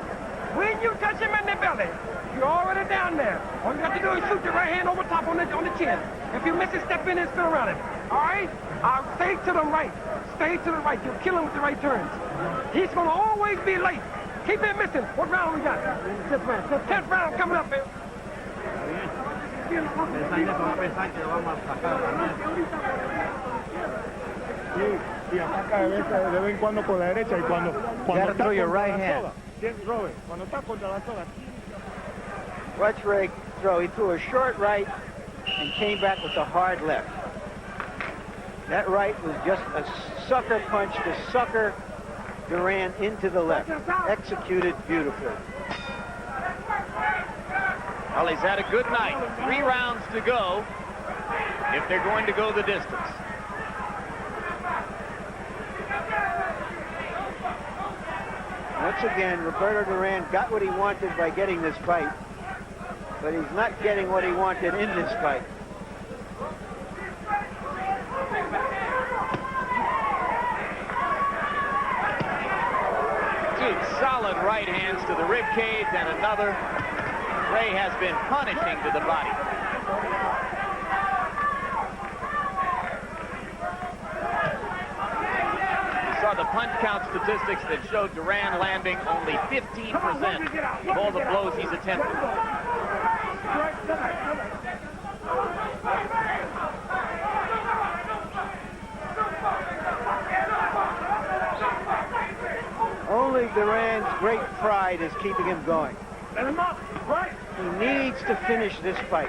When you touch him in the belly, you're already down there. All you have to do is shoot your right hand over top on the chin. If you miss it, step in and spin around him. All right? Stay to the right. Stay to the right. You'll kill him with the right turns. He's going to always be late. Keep him missing. What round we got? 10th round. 10th round coming up, man. Y ataca de vez en cuando por la derecha y cuando Gotta throw your right hand. Robert, cuando está contra la soga. Watch Ray throw. He threw a short right and came back with a hard left. That right was just a sucker punch to sucker Duran into the left. Executed beautifully. Well, he's had a good night. 3 rounds to go if they're going to go the distance. Once again, Roberto Duran got what he wanted by getting this fight, but he's not getting what he wanted in this fight. Two solid right hands to the rib cage and another. Ray has been punishing to the body. You saw the punch count statistics that showed Duran landing only 15% of all the blows he's attempted. Only Duran's great pride is keeping him going. Let him up, right? He needs to finish this fight.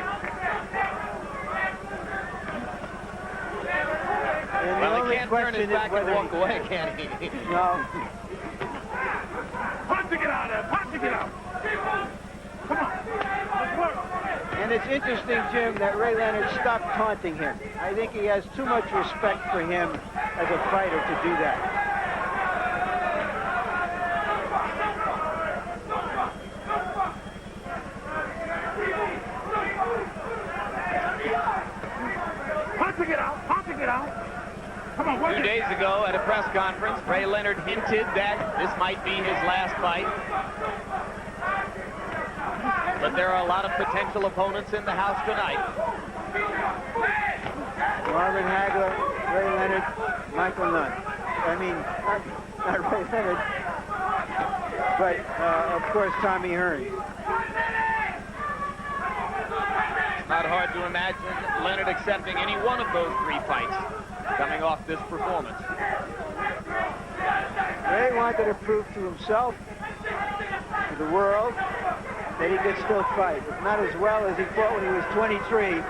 And Well, the he only can't turn his question is back and whether walk away, can he? No. Punch to get out of there. Punch to get out. Come on. Let's work. And it's interesting, Jim, that Ray Leonard stopped taunting him. I think he has too much respect for him as a fighter to do that. Punch to get out. Punch to get out. Come on, work 2 it. days ago at a press conference, Ray Leonard hinted that this might be his last fight. But there are a lot of potential opponents in the house tonight. Marvin Hagler, Ray Leonard, Michael Nunn. I mean, not Ray Leonard, but of course Tommy Hearns. It's not hard to imagine Leonard accepting any one of those 3 fights coming off this performance. Ray wanted to prove to himself, to the world, that he could still fight. If not as well as he fought when he was 23,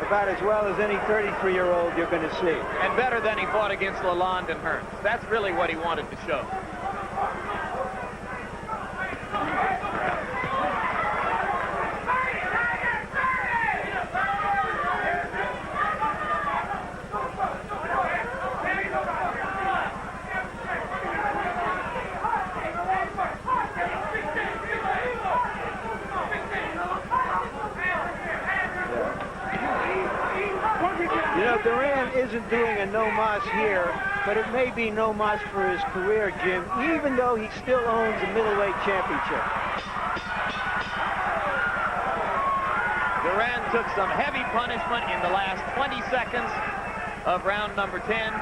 about as well as any 33-year-old you're going to see. And better than he fought against Lalonde and Hearns. That's really what he wanted to show. Duran isn't doing a no-mas here, but it may be no-mas for his career, Jim, even though he still owns the middleweight championship. Duran took some heavy punishment in the last 20 seconds of round number 10.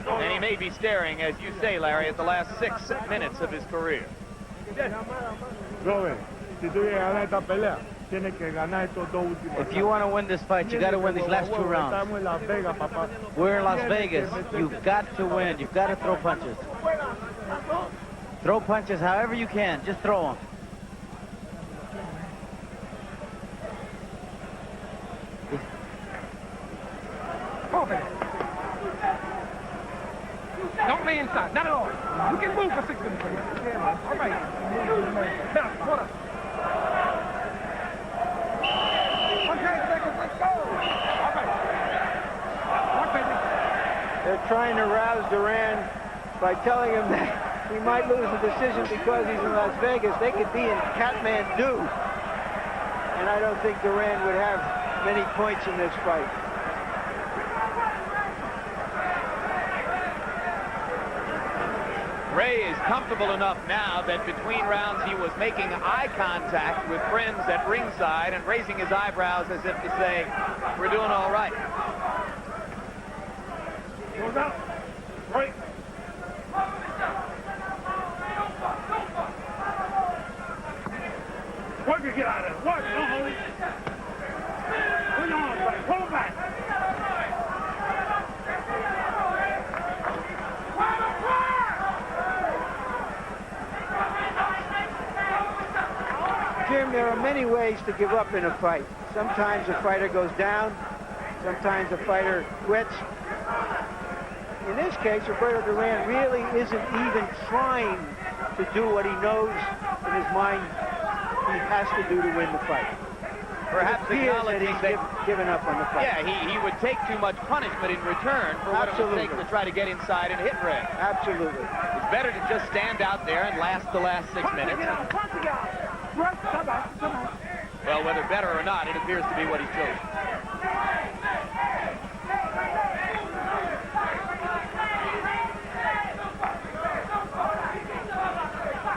And he may be staring, as you say, Larry, at the last 6 minutes of his career. If you want to win this fight, you got to win these last 2 rounds. We're in Las Vegas. You've got to win. You've got to throw punches. Throw punches however you can. Just throw them. Don't lay inside, not at all. You can move for 6 minutes. All right. Now, quarter. 100 seconds, let's go. All right. Walk, baby. They're trying to rouse Duran by telling him that he might lose the decision because he's in Las Vegas. They could be in Kathmandu. And I don't think Duran would have many points in this fight. Ray is comfortable enough now that between rounds he was making eye contact with friends at ringside and raising his eyebrows as if to say, we're doing all right. Goes out. Right. Work it, get out of there. Work it. Don't hold it. Put your arms back. Pull them back. Jim, there are many ways to give up in a fight. Sometimes a fighter goes down. Sometimes a fighter quits. In this case, Roberto Duran really isn't even trying to do what he knows in his mind he has to do to win the fight. Perhaps it appears that he's given up on the fight. Yeah, he would take too much punishment in return for what it would take to try to get inside and hit Ray. Absolutely. It's better to just stand out there and last the last 6 minutes. Well, whether better or not, it appears to be what he's chosen.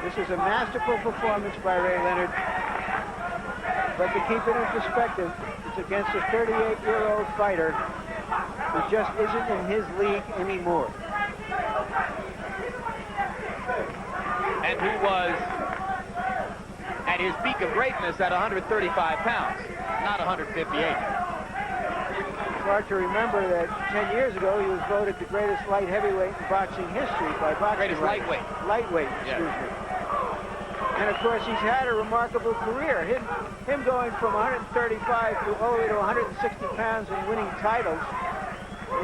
This is a masterful performance by Ray Leonard. But to keep it in perspective, it's against a 38-year-old fighter who just isn't in his league anymore. And who was at his peak of greatness at 135 pounds, not 158. It's hard to remember that 10 years ago he was voted the greatest light heavyweight in boxing history by boxing. Greatest lightweight. Lightweight, excuse me. And of course, he's had a remarkable career. Him going from 135 to all the way to 160 pounds and winning titles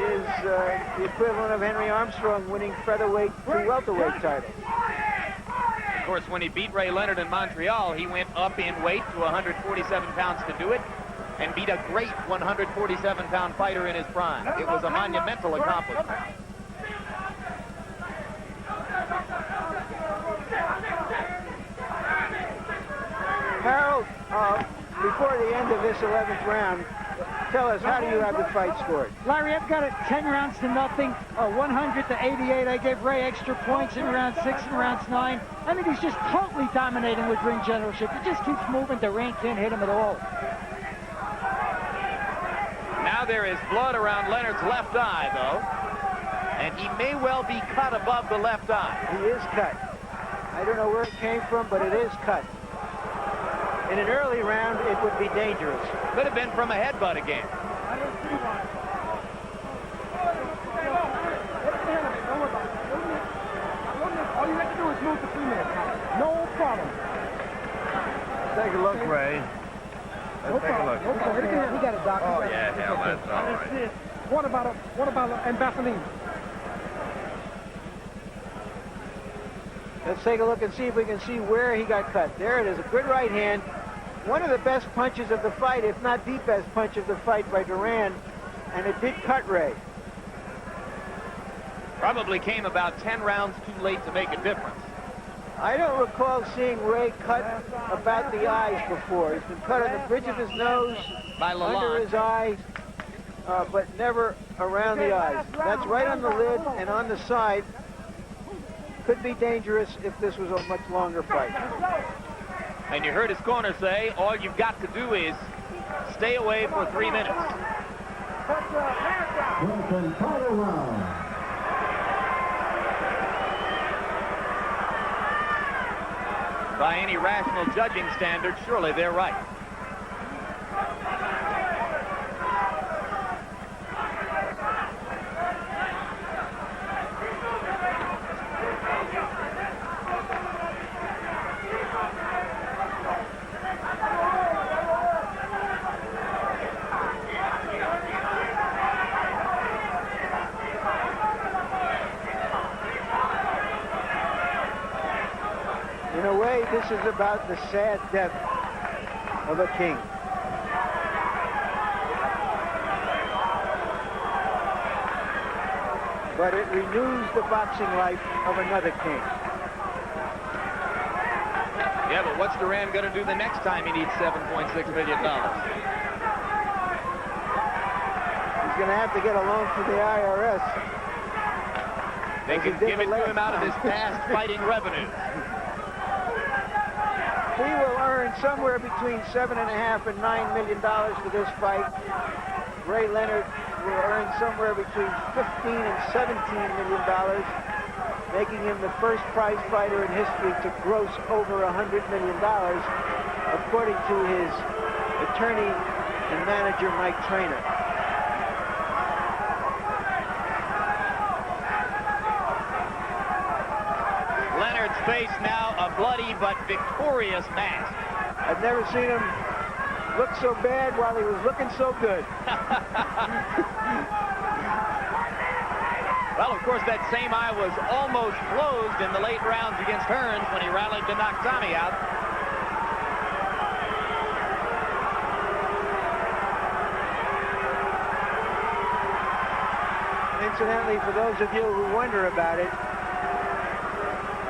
is the equivalent of Henry Armstrong winning featherweight to welterweight titles. Of course, when he beat Ray Leonard in Montreal, he went up in weight to 147 pounds to do it and beat a great 147-pound fighter in his prime. It was a monumental accomplishment. Harold, before the end of this 11th round, tell us, how do you have the fight scored? Larry, I've got it 10 rounds to nothing, 100 to 88. I gave Ray extra points in round 6 and rounds 9. I mean, he's just totally dominating with ring generalship. He just keeps moving. Duran can't hit him at all. Now there is blood around Leonard's left eye, though, and he may well be cut above the left eye. He is cut. I don't know where it came from, but it is cut. In an early round, it would be dangerous. Could have been from a headbutt again. All you have to do is move to 3 minutes. No problem. Take a look, Ray. Let's take a look. No problem. He got a doctor. Oh, yeah, hell, that's all right. What about and Vaseline? Let's take a look and see if we can see where he got cut. There it is, a good right hand. One of the best punches of the fight, if not the best punch of the fight by Duran, and it did cut Ray. Probably came about 10 rounds too late to make a difference. I don't recall seeing Ray cut about the eyes before. He's been cut on the bridge of his nose, By under Lalonde. his eye, but never around the eyes. That's right on the lid and on the side. Could be dangerous if this was a much longer fight. And you heard his corner say, all you've got to do is stay away for 3 minutes. By any rational judging standard, surely they're right. In a way, this is about the sad death of a king. But it renews the boxing life of another king. Yeah, but what's Duran going to do the next time he needs $7.6 million? He's going to have to get a loan from the IRS. They can give it to him out of his past fighting revenues. He will earn somewhere between $7.5 and $9 million for this fight. Ray Leonard will earn somewhere between $15 and $17 million, making him the first prize fighter in history to gross over $100 million, according to his attorney and manager, Mike Trainer. Leonard's face now a bloody but victorious mask. I've never seen him look so bad while he was looking so good. Well, of course, that same eye was almost closed in the late rounds against Hearns when he rallied to knock Tommy out. Incidentally, for those of you who wonder about it,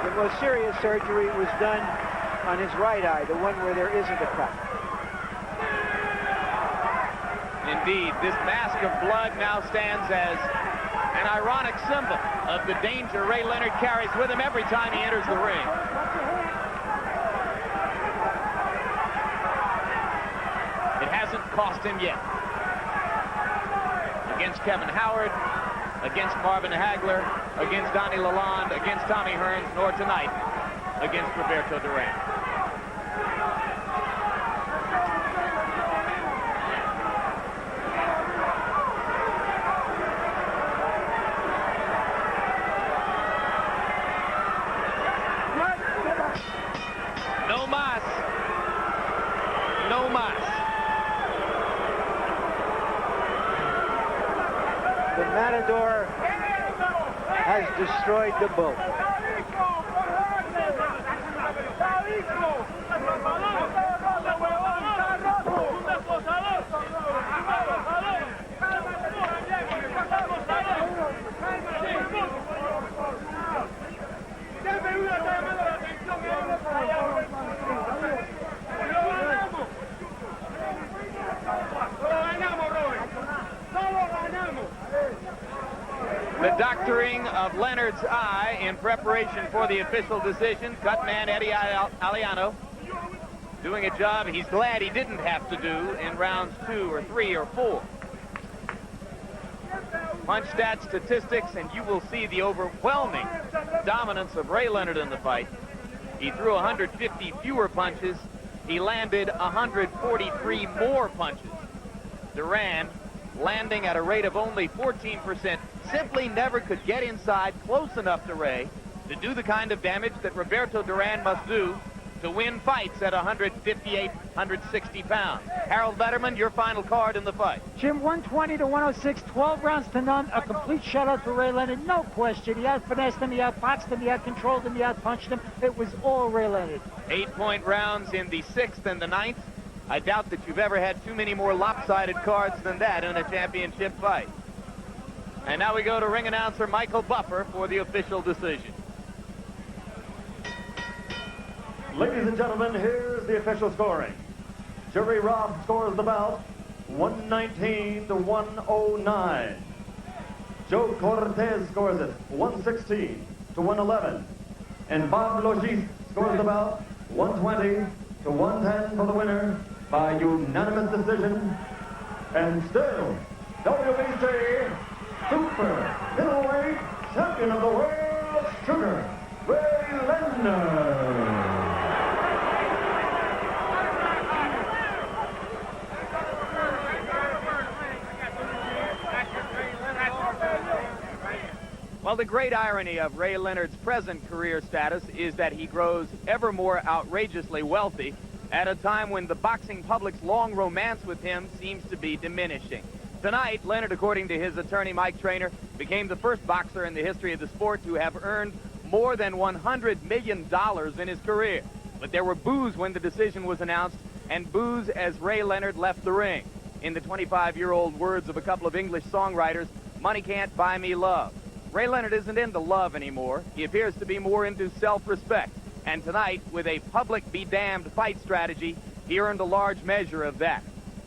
the most serious surgery was done on his right eye, the one where there isn't a cut. Indeed, this mask of blood now stands as an ironic symbol of the danger Ray Leonard carries with him every time he enters the ring. It hasn't cost him yet. Against Kevin Howard, against Marvin Hagler, against Donnie Lalonde, against Tommy Hearns, nor tonight against Roberto Duran. No mas. No mas. The Matador has destroyed the bull. The doctoring of Leonard's eye in preparation for the official decision. Cut man Eddie Aliano doing a job he's glad he didn't have to do in rounds 2 or 3 or 4. Punch stat statistics, and you will see the overwhelming dominance of Ray Leonard in the fight. He threw 150 fewer punches. He landed 143 more punches. Duran, landing at a rate of only 14%, simply never could get inside close enough to Ray to do the kind of damage that Roberto Duran must do to win fights at 158, 160 pounds. Harold Letterman, your final card in the fight. Jim, 120 to 106, 12 rounds to none, a complete shutout for Ray Leonard, no question. He out-finessed him, he out-boxed him, he out-controlled him, he out-punched him. It was all Ray Leonard. 8-point rounds in the 6th and the 9th. I doubt that you've ever had too many more lopsided cards than that in a championship fight. And now we go to ring announcer Michael Buffer for the official decision. Ladies and gentlemen, here's the official scoring. Jury Rob scores the bout 119 to 109. Joe Cortez scores it 116 to 111. And Bob Logis scores the bout 120 to 110 for the winner by unanimous decision. And still, WBC Super Middleweight Champion of the World, Sugar Ray Leonard. Well, the great irony of Ray Leonard's present career status is that he grows ever more outrageously wealthy at a time when the boxing public's long romance with him seems to be diminishing. Tonight, Leonard, according to his attorney, Mike Traynor, became the first boxer in the history of the sport to have earned more than $100 million in his career. But there were boos when the decision was announced, and boos as Ray Leonard left the ring. In the 25-year-old words of a couple of English songwriters, money can't buy me love. Ray Leonard isn't into love anymore. He appears to be more into self-respect. And tonight, with a public-be-damned fight strategy, he earned a large measure of that.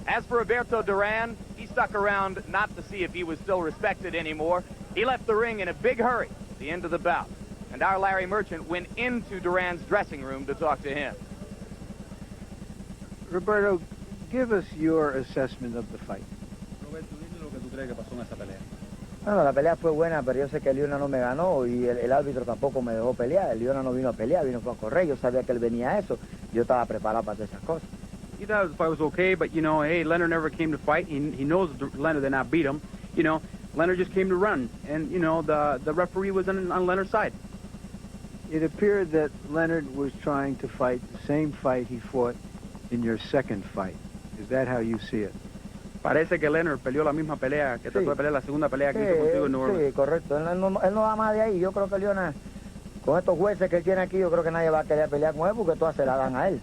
As for Roberto Duran, he stuck around not to see if he was still respected anymore. He left the ring in a big hurry at the end of the bout. And our Larry Merchant went into Duran's dressing room to talk to him. Roberto, give us your assessment of the fight. Roberto, dime lo que tú crees que pasó en esa pelea. Bueno, la pelea fue buena, pero yo sé que Leonard no me ganó y el árbitro tampoco me dejó pelear. El Leonard no vino a pelear, vino a correr. Yo sabía que él venía a eso. Yo estaba preparado para todas esas cosas. He thought the fight was okay, but, you know, hey, Leonard never came to fight. He knows Leonard did not beat him. You know, Leonard just came to run. And, you know, the referee was on Leonard's side. It appeared that Leonard was trying to fight the same fight he fought in your second fight. Is that how you see it? Parece que Leonard peleó la misma pelea que trató de pelear la segunda pelea que hizo contigo en New Orleans. Sí, correcto. Él no va más de ahí. Yo creo que Leonard, con estos jueces que él tiene aquí, yo creo que nadie va a querer pelear con él porque todas se la dan a él.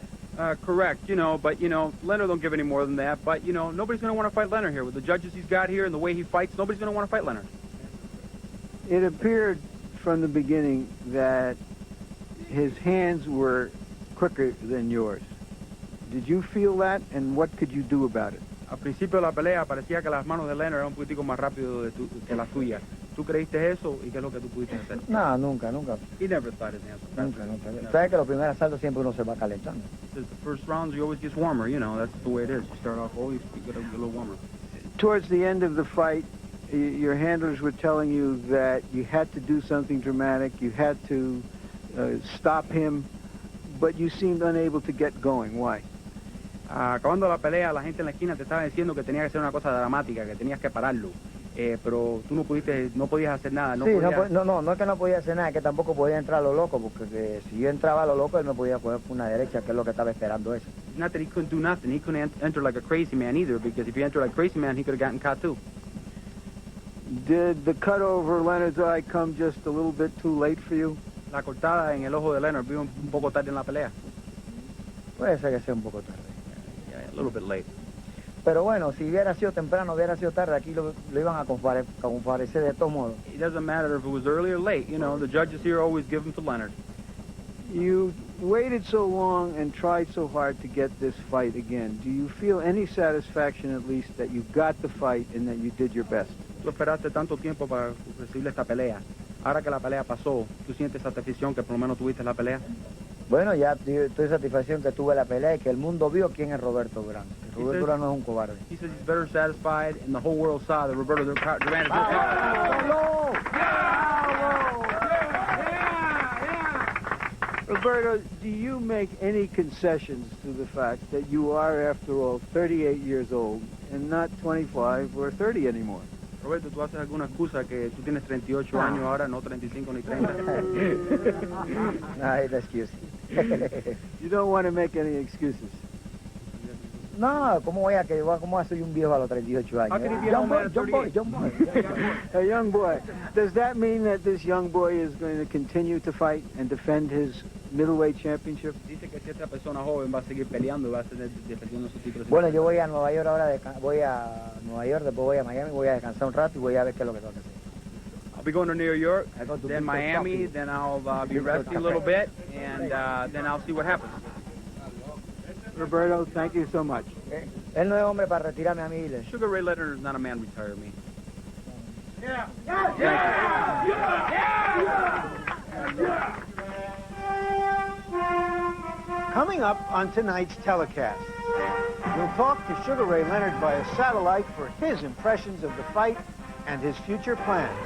Correct, you know, but, you know, Leonard don't give any more than that. But, you know, nobody's going to want to fight Leonard here. With the judges he's got here and the way he fights, nobody's going to want to fight Leonard. It appeared from the beginning that his hands were quicker than yours. Did you feel that, and what could you do about it? Al principio de la pelea parecía que las manos de Leonard eran un poquitico más rápido que las tuyas. ¿Tú creíste eso y qué es lo que tú pudiste hacer? No, nunca. He never thought his hands were faster. Nunca. Sabes que los primeros asaltos siempre uno se va calentando. The first rounds, you always get warmer, you know, that's the way it is. You start off always, you get a little warmer. Towards the end of the fight, your handlers were telling you that you had to do something dramatic, you had to stop him, but you seemed unable to get going. Why? Acabando la pelea, la gente en la esquina te estaba diciendo que tenía que ser una cosa dramática, que tenías que pararlo. Pero tú no podías hacer nada. No es que no podía hacer nada, es que tampoco podía entrar a lo loco, porque si yo entraba a lo loco, él me podía coger por una derecha, que es lo que estaba esperando eso. Not that he couldn't do nothing. He couldn't enter like a crazy man either, because if he entered like a crazy man, he could have gotten caught too. Did the cut over Leonard's eye come just a little bit too late for you? La cortada en el ojo de Leonard vino un poco tarde en la pelea. Puede ser que sea un poco tarde. Yeah, a little bit late. Pero bueno, si hubiera sido temprano, hubiera sido tarde, aquí lo iban a comparecer de todos modos. It doesn't matter if it was early or late. You know, the judges here always give them to Leonard. You waited so long and tried so hard to get this fight again. Do you feel any satisfaction, at least, that you got the fight and that you did your best? Tú esperaste tanto tiempo para recibir esta pelea. Ahora que la pelea pasó, ¿tú sientes satisfacción que por lo menos tuviste la pelea? Bueno, ya estoy satisfacción que tuve la pelea y que el mundo vio quién es Roberto Duran. Roberto Duran no es un cobarde. He says he's better satisfied, and the whole world saw that Roberto Duran is very coward. Roberto, do you make any concessions to the fact that you are, after all, 38 years old and not 25 or 30 anymore? Roberto, ¿tú haces alguna excusa que tú tienes 38 años ahora, no 35 ni 30? No, hay excuse. You don't want to make any excuses. No, ¿cómo voy a ser un viejo a los 38 años? Young boy. A young boy. Does that mean that this young boy is going to continue to fight and defend his middleweight championship? Dice que si esta persona joven va a seguir peleando y va a seguir defendiendo su título. Bueno, yo voy a Nueva York ahora, voy a Nueva York, después voy a Miami, voy a descansar un rato y voy a ver qué es lo que tengo que hacer. I'll be going to New York, then Miami, then I'll be resting a little bit, and then I'll see what happens. Roberto, thank you so much. Okay. Él no es hombre para retirarme a mí. Sugar Ray Leonard is not a man to retire me. Yeah. Coming up on tonight's telecast, we'll talk to Sugar Ray Leonard via satellite for his impressions of the fight and his future plans.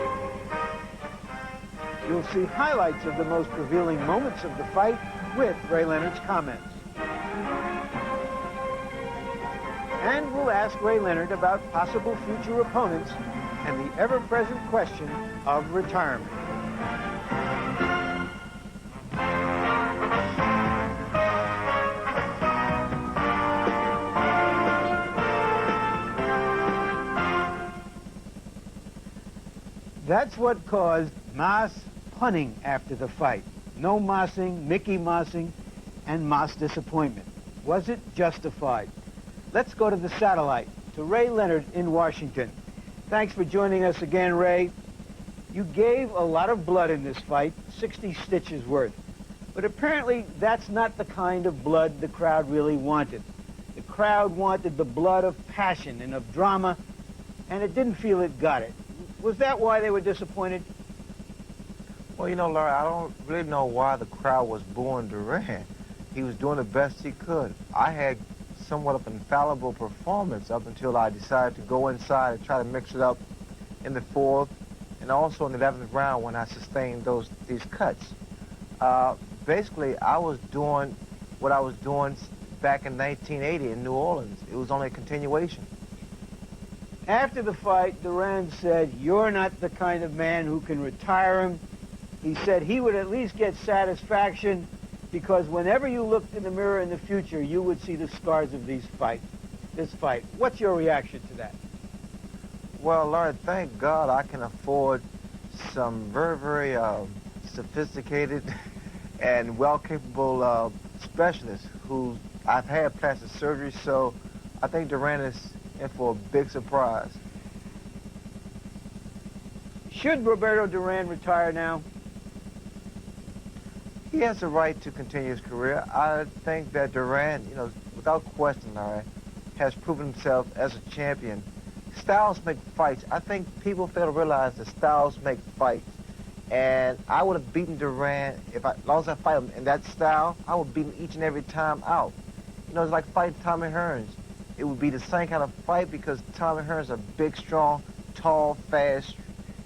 You'll see highlights of the most revealing moments of the fight with Ray Leonard's comments. And we'll ask Ray Leonard about possible future opponents and the ever-present question of retirement. That's what caused mass punning after the fight. No mossing, Mickey mossing, and mass disappointment. Was it justified? Let's go to the satellite, to Ray Leonard in Washington. Thanks for joining us again, Ray. You gave a lot of blood in this fight, 60 stitches worth. But apparently that's not the kind of blood the crowd really wanted. The crowd wanted the blood of passion and of drama, and it didn't feel it got it. Was that why they were disappointed? Well, you know, Larry, I don't really know why the crowd was booing Duran. He was doing the best he could. I had somewhat of an infallible performance up until I decided to go inside and try to mix it up in the 4th and also in the 11th round when I sustained these cuts. Basically, I was doing what I was doing back in 1980 in New Orleans. It was only a continuation. After the fight, Duran said, "You're not the kind of man who can retire him." He said he would at least get satisfaction because whenever you looked in the mirror in the future, you would see the scars of this fight. What's your reaction to that? Well, Larry, thank God I can afford some very, very sophisticated and well-capable specialists who I've had plastic surgery, so I think Duran is in for a big surprise. Should Roberto Duran retire now? He has the right to continue his career. I think that Duran, you know, without question, Larry, has proven himself as a champion. Styles make fights. I think people fail to realize that styles make fights. And I would have beaten Duran, as long as I fight him in that style, I would beat him each and every time out. You know, it's like fighting Tommy Hearns. It would be the same kind of fight because Tommy Hearns is a big, strong, tall, fast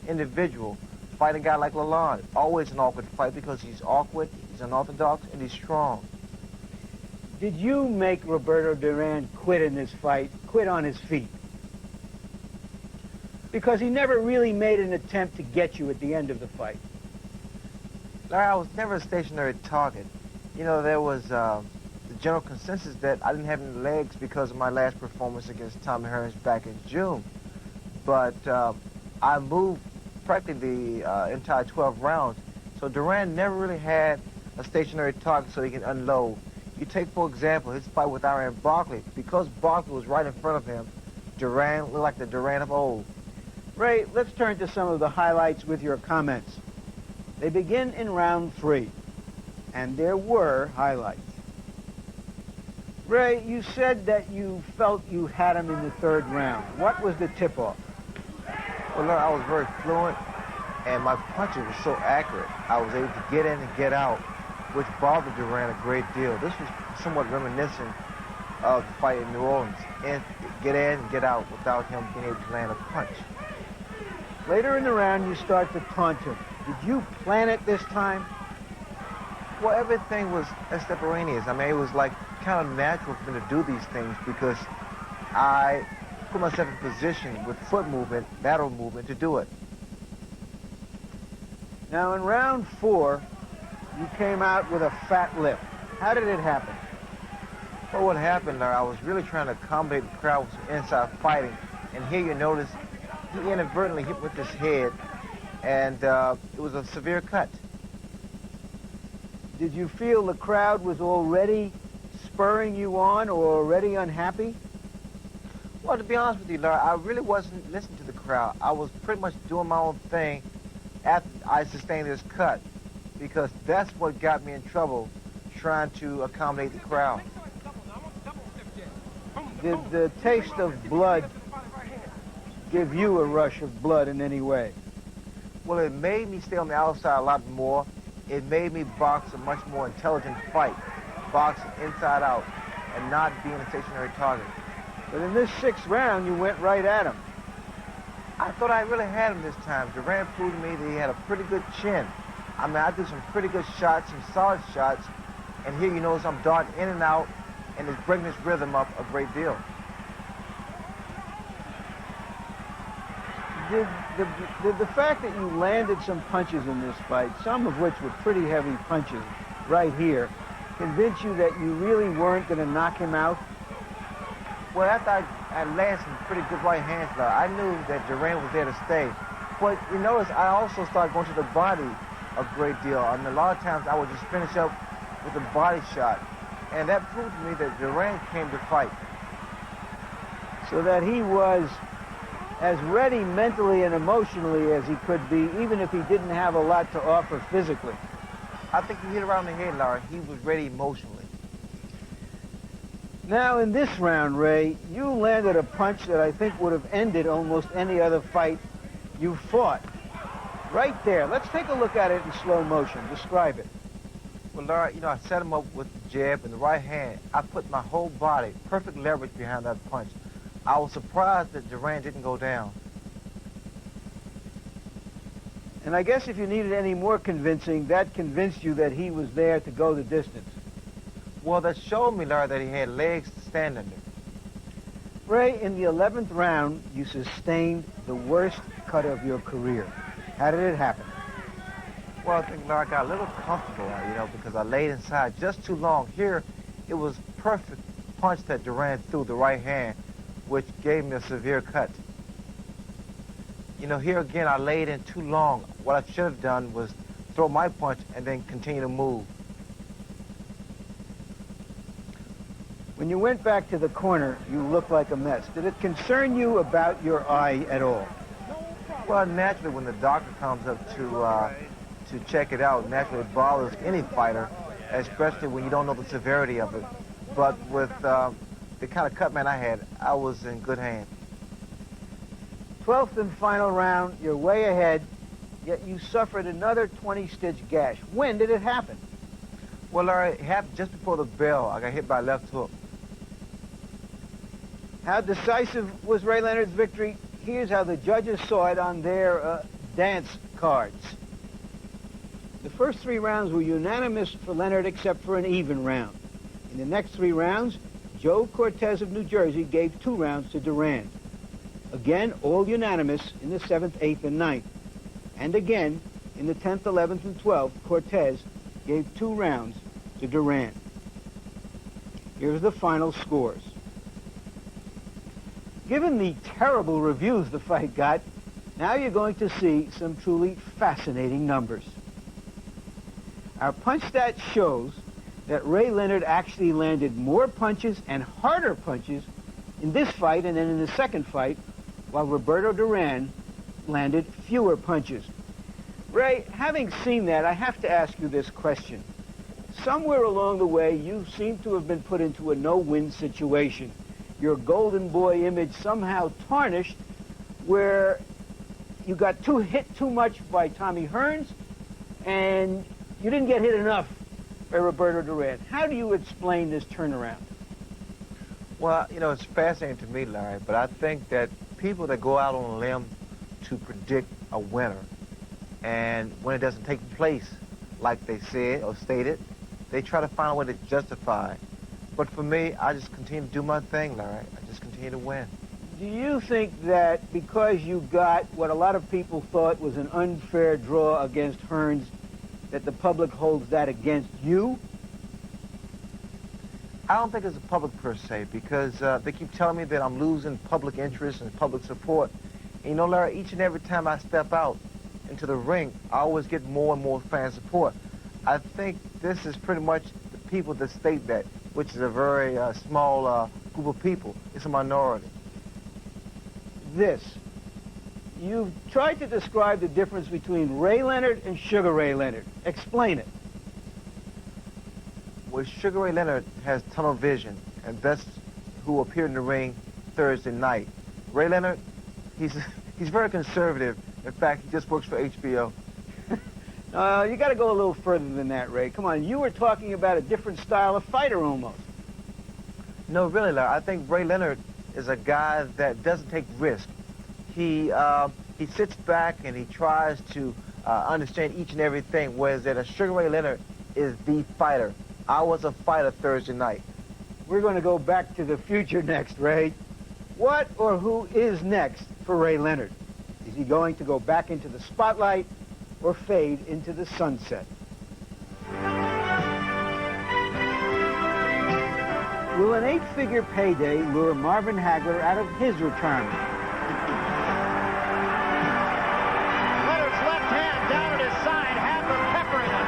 individual. Fight a guy like Leonard, always an awkward fight because he's awkward, he's unorthodox, and he's strong. Did you make Roberto Duran quit in this fight, quit on his feet? Because he never really made an attempt to get you at the end of the fight. Larry, I was never a stationary target. You know, there was the general consensus that I didn't have any legs because of my last performance against Tommy Hearns back in June. But I moved practically the entire 12 rounds. So Duran never really had a stationary target so he can unload. You take, for example, his fight with Iran Barkley. Because Barkley was right in front of him, Duran looked like the Duran of old. Ray, let's turn to some of the highlights with your comments. They begin in round 3, and there were highlights. Ray, you said that you felt you had him in the 3rd round. What was the tip-off? Well, look, I was very fluent, and my punches were so accurate. I was able to get in and get out, which bothered Duran a great deal. This was somewhat reminiscent of the fight in New Orleans. And get in and get out without him being able to land a punch. Later in the round, you start to taunt him. Did you plan it this time? Well, everything was extemporaneous. I mean, it was like kind of natural for me to do these things because I put myself in position with foot movement, lateral movement to do it. Now, in round 4, you came out with a fat lip. How did it happen? Well, what happened there, I was really trying to accommodate the crowd with some inside fighting, and here you notice he inadvertently hit with his head, and it was a severe cut. Did you feel the crowd was already spurring you on or already unhappy? Well, to be honest with you, Larry, I really wasn't listening to the crowd. I was pretty much doing my own thing after I sustained this cut, because that's what got me in trouble, trying to accommodate the crowd. Did the taste of blood give you a rush of blood in any way? Well, it made me stay on the outside a lot more. It made me box a much more intelligent fight, box inside out, and not being a stationary target. But in this 6th round, you went right at him. I thought I really had him this time. Duran proved to me that he had a pretty good chin. I mean, I did some pretty good shots, some solid shots, and here you notice I'm darting in and out, and it's breaking this rhythm up a great deal. Did the fact that you landed some punches in this fight, some of which were pretty heavy punches right here, convince you that you really weren't going to knock him out? Well, after I landed some pretty good right hands, I knew that Duran was there to stay. But you notice I also started going to the body a great deal. I mean, a lot of times I would just finish up with a body shot. And that proved to me that Duran came to fight. So that he was as ready mentally and emotionally as he could be, even if he didn't have a lot to offer physically. I think you hit around the head, Larry. He was ready emotionally. Now, in this round, Ray, you landed a punch that I think would have ended almost any other fight you fought. Right there. Let's take a look at it in slow motion. Describe it. Well, Larry, you know, I set him up with the jab and the right hand. I put my whole body, perfect leverage behind that punch. I was surprised that Duran didn't go down. And I guess if you needed any more convincing, that convinced you that he was there to go the distance. Well, that showed me, Larry, that he had legs to stand under. Ray, in the 11th round, you sustained the worst cut of your career. How did it happen? Well, I think, Larry, I got a little comfortable, you know, because I laid inside just too long. Here, it was perfect punch that Duran threw, the right hand, which gave me a severe cut. You know, here again, I laid in too long. What I should have done was throw my punch and then continue to move. When you went back to the corner, you looked like a mess. Did it concern you about your eye at all? Well, naturally, when the doctor comes up to check it out, naturally it bothers any fighter, especially when you don't know the severity of it. But with the kind of cut man I had, I was in good hands. 12th and final round, you're way ahead, yet you suffered another 20-stitch gash. When did it happen? Well, Larry, it happened just before the bell. I got hit by a left hook. How decisive was Ray Leonard's victory? Here's how the judges saw it on their dance cards. The first 3 rounds were unanimous for Leonard except for an even round. In the next 3 rounds, Joe Cortez of New Jersey gave 2 rounds to Duran. Again, all unanimous in the 7th, 8th, and 9th. And again, in the 10th, 11th, and 12th, Cortez gave 2 rounds to Duran. Here's the final scores. Given the terrible reviews the fight got, now you're going to see some truly fascinating numbers. Our punch stat shows that Ray Leonard actually landed more punches and harder punches in this fight and then in the second fight, while Roberto Duran landed fewer punches. Ray, having seen that, I have to ask you this question. Somewhere along the way, you seem to have been put into a no-win situation. Your golden boy image somehow tarnished, where you got hit too much by Tommy Hearns, and you didn't get hit enough by Roberto Duran. How do you explain this turnaround? Well, you know, it's fascinating to me, Larry, but I think that people that go out on a limb to predict a winner, and when it doesn't take place like they said or stated, they try to find a way to justify it. But for me, I just continue to do my thing, Larry. I just continue to win. Do you think that because you got what a lot of people thought was an unfair draw against Hearns, that the public holds that against you? I don't think it's the public per se, because they keep telling me that I'm losing public interest and public support. And you know, Larry, each and every time I step out into the ring, I always get more and more fan support. I think this is pretty much the people that state that, which is a very small group of people. It's a minority. You've tried to describe the difference between Ray Leonard and Sugar Ray Leonard. Explain it. Well, Sugar Ray Leonard has tunnel vision, and that's who appeared in the ring Thursday night. Ray Leonard, he's very conservative. In fact, he just works for HBO. You got to go a little further than that, Ray. Come on, you were talking about a different style of fighter almost. No, really, Larry. I think Ray Leonard is a guy that doesn't take risk. He sits back and he tries to understand each and everything, whereas that Sugar Ray Leonard is the fighter. I was a fighter Thursday night. We're going to go back to the future next, Ray. What or who is next for Ray Leonard? Is he going to go back into the spotlight or fade into the sunset? Will an 8-figure payday lure Marvin Hagler out of his retirement? Leonard's left hand down at his side, Hagler peppering him.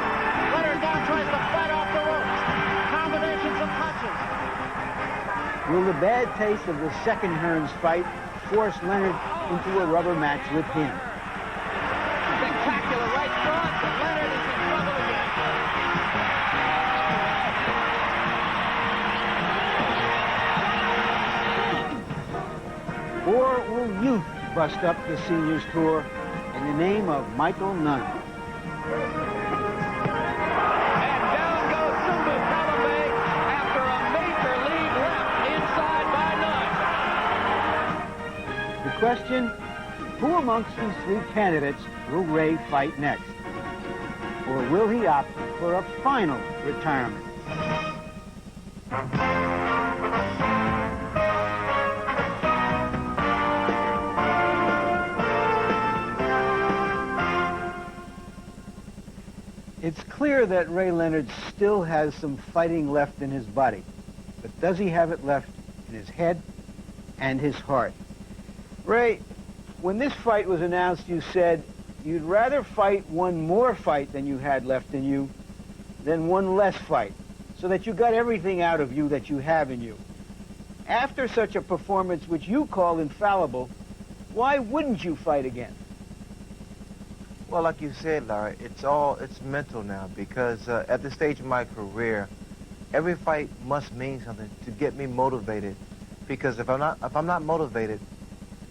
Leonard now tries to fight off the ropes. Combinations of punches. Will the bad taste of the second Hearns fight force Leonard into a rubber match with him? Spectacular right front, but Leonard is in trouble again. Or will youth bust up the seniors tour in the name of Michael Nunn? And down goes Sumbu Kalambay after a major lead left inside by Nunn. The question, who amongst these three candidates will Ray fight next? Or will he opt for a final retirement? It's clear that Ray Leonard still has some fighting left in his body, but does he have it left in his head and his heart? Ray, when this fight was announced, you said you'd rather fight one more fight than you had left in you than one less fight, so that you got everything out of you that you have in you. After such a performance, which you call infallible, why wouldn't you fight again? Well, like you said, Larry, it's mental now, because at this stage of my career, every fight must mean something to get me motivated. Because if I'm not motivated,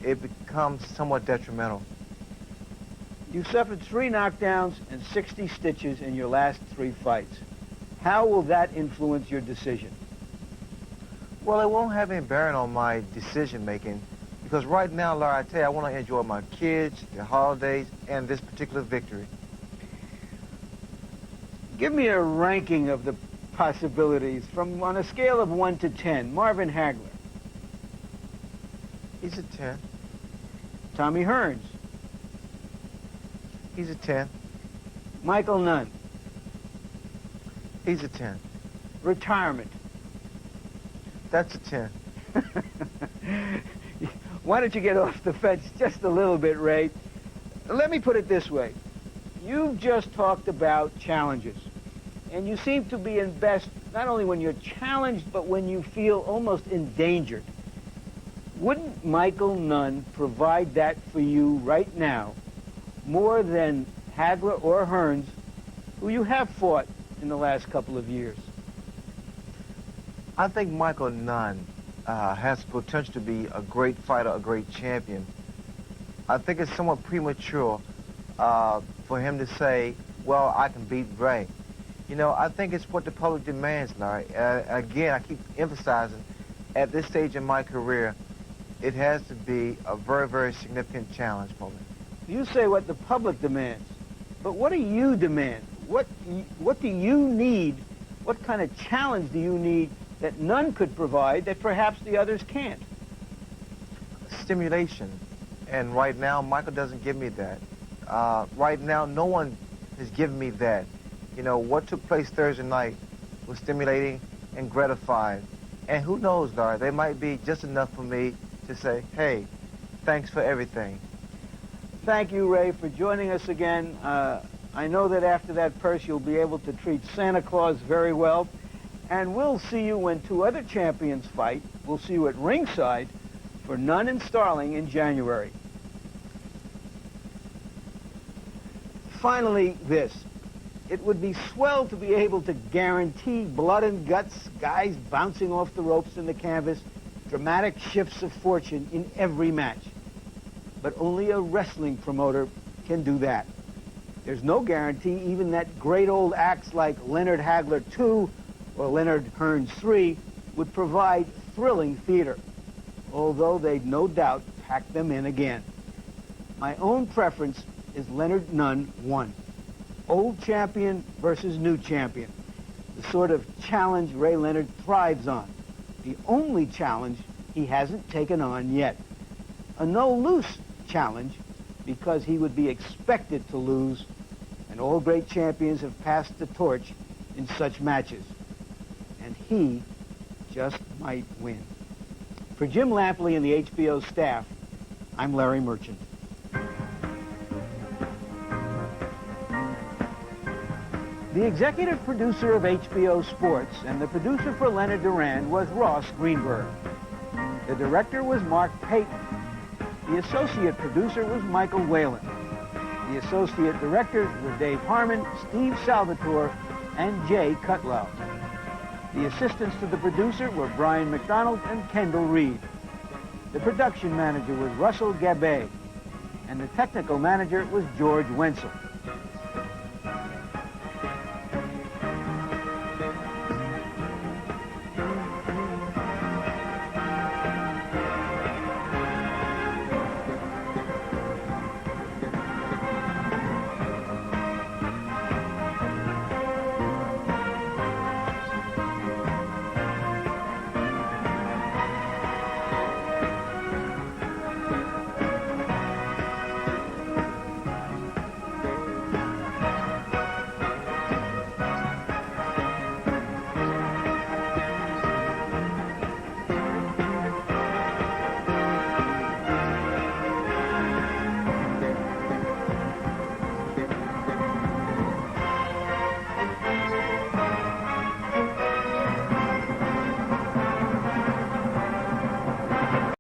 it becomes somewhat detrimental. You suffered 3 knockdowns and 60 stitches in your last 3 fights. How will that influence your decision? Well, it won't have any bearing on my decision making, because right now, Larry, I tell you, I want to enjoy my kids, the holidays, and this particular victory. Give me a ranking of the possibilities from on a scale of 1 to 10. Marvin Hagler. He's a 10. Tommy Hearns. He's a 10. Michael Nunn. He's a 10. Retirement. That's a 10. Why don't you get off the fence just a little bit, Ray? Let me put it this way. You've just talked about challenges. And you seem to be in best not only when you're challenged, but when you feel almost endangered. Wouldn't Michael Nunn provide that for you right now more than Hagler or Hearns, who you have fought in the last couple of years? I think Michael Nunn has potential to be a great fighter, a great champion. I think it's somewhat premature for him to say, well, I can beat Ray. You know, I think it's what the public demands, Larry. Again, I keep emphasizing, at this stage in my career, it has to be a very, very significant challenge for me. You say what the public demands, but what do you demand? What do you need? What kind of challenge do you need that none could provide that perhaps the others can't? Stimulation. And right now, Michael doesn't give me that. Right now, no one has given me that. You know, what took place Thursday night was stimulating and gratifying. And who knows, Larry, they might be just enough for me to say, hey, thanks for everything. Thank you, Ray, for joining us again. I know that after that purse, you'll be able to treat Santa Claus very well. And we'll see you when 2 other champions fight. We'll see you at ringside for Nunn and Starling in January. Finally, this. It would be swell to be able to guarantee blood and guts, guys bouncing off the ropes in the canvas, dramatic shifts of fortune in every match. But only a wrestling promoter can do that. There's no guarantee even that great old acts like Leonard Hagler 2 or Leonard Hearns 3 would provide thrilling theater, although they'd no doubt pack them in again. My own preference is Leonard Nunn 1. Old champion versus new champion. The sort of challenge Ray Leonard thrives on. The only challenge he hasn't taken on yet. A no-loose challenge because he would be expected to lose, and all great champions have passed the torch in such matches. And he just might win. For Jim Lampley and the HBO staff, I'm Larry Merchant. The executive producer of HBO Sports and the producer for Leonard Duran was Ross Greenberg. The director was Mark Payton. The associate producer was Michael Whalen. The associate directors were Dave Harmon, Steve Salvatore, and Jay Cutlow. The assistants to the producer were Brian McDonald and Kendall Reed. The production manager was Russell Gabay, and the technical manager was George Wenzel.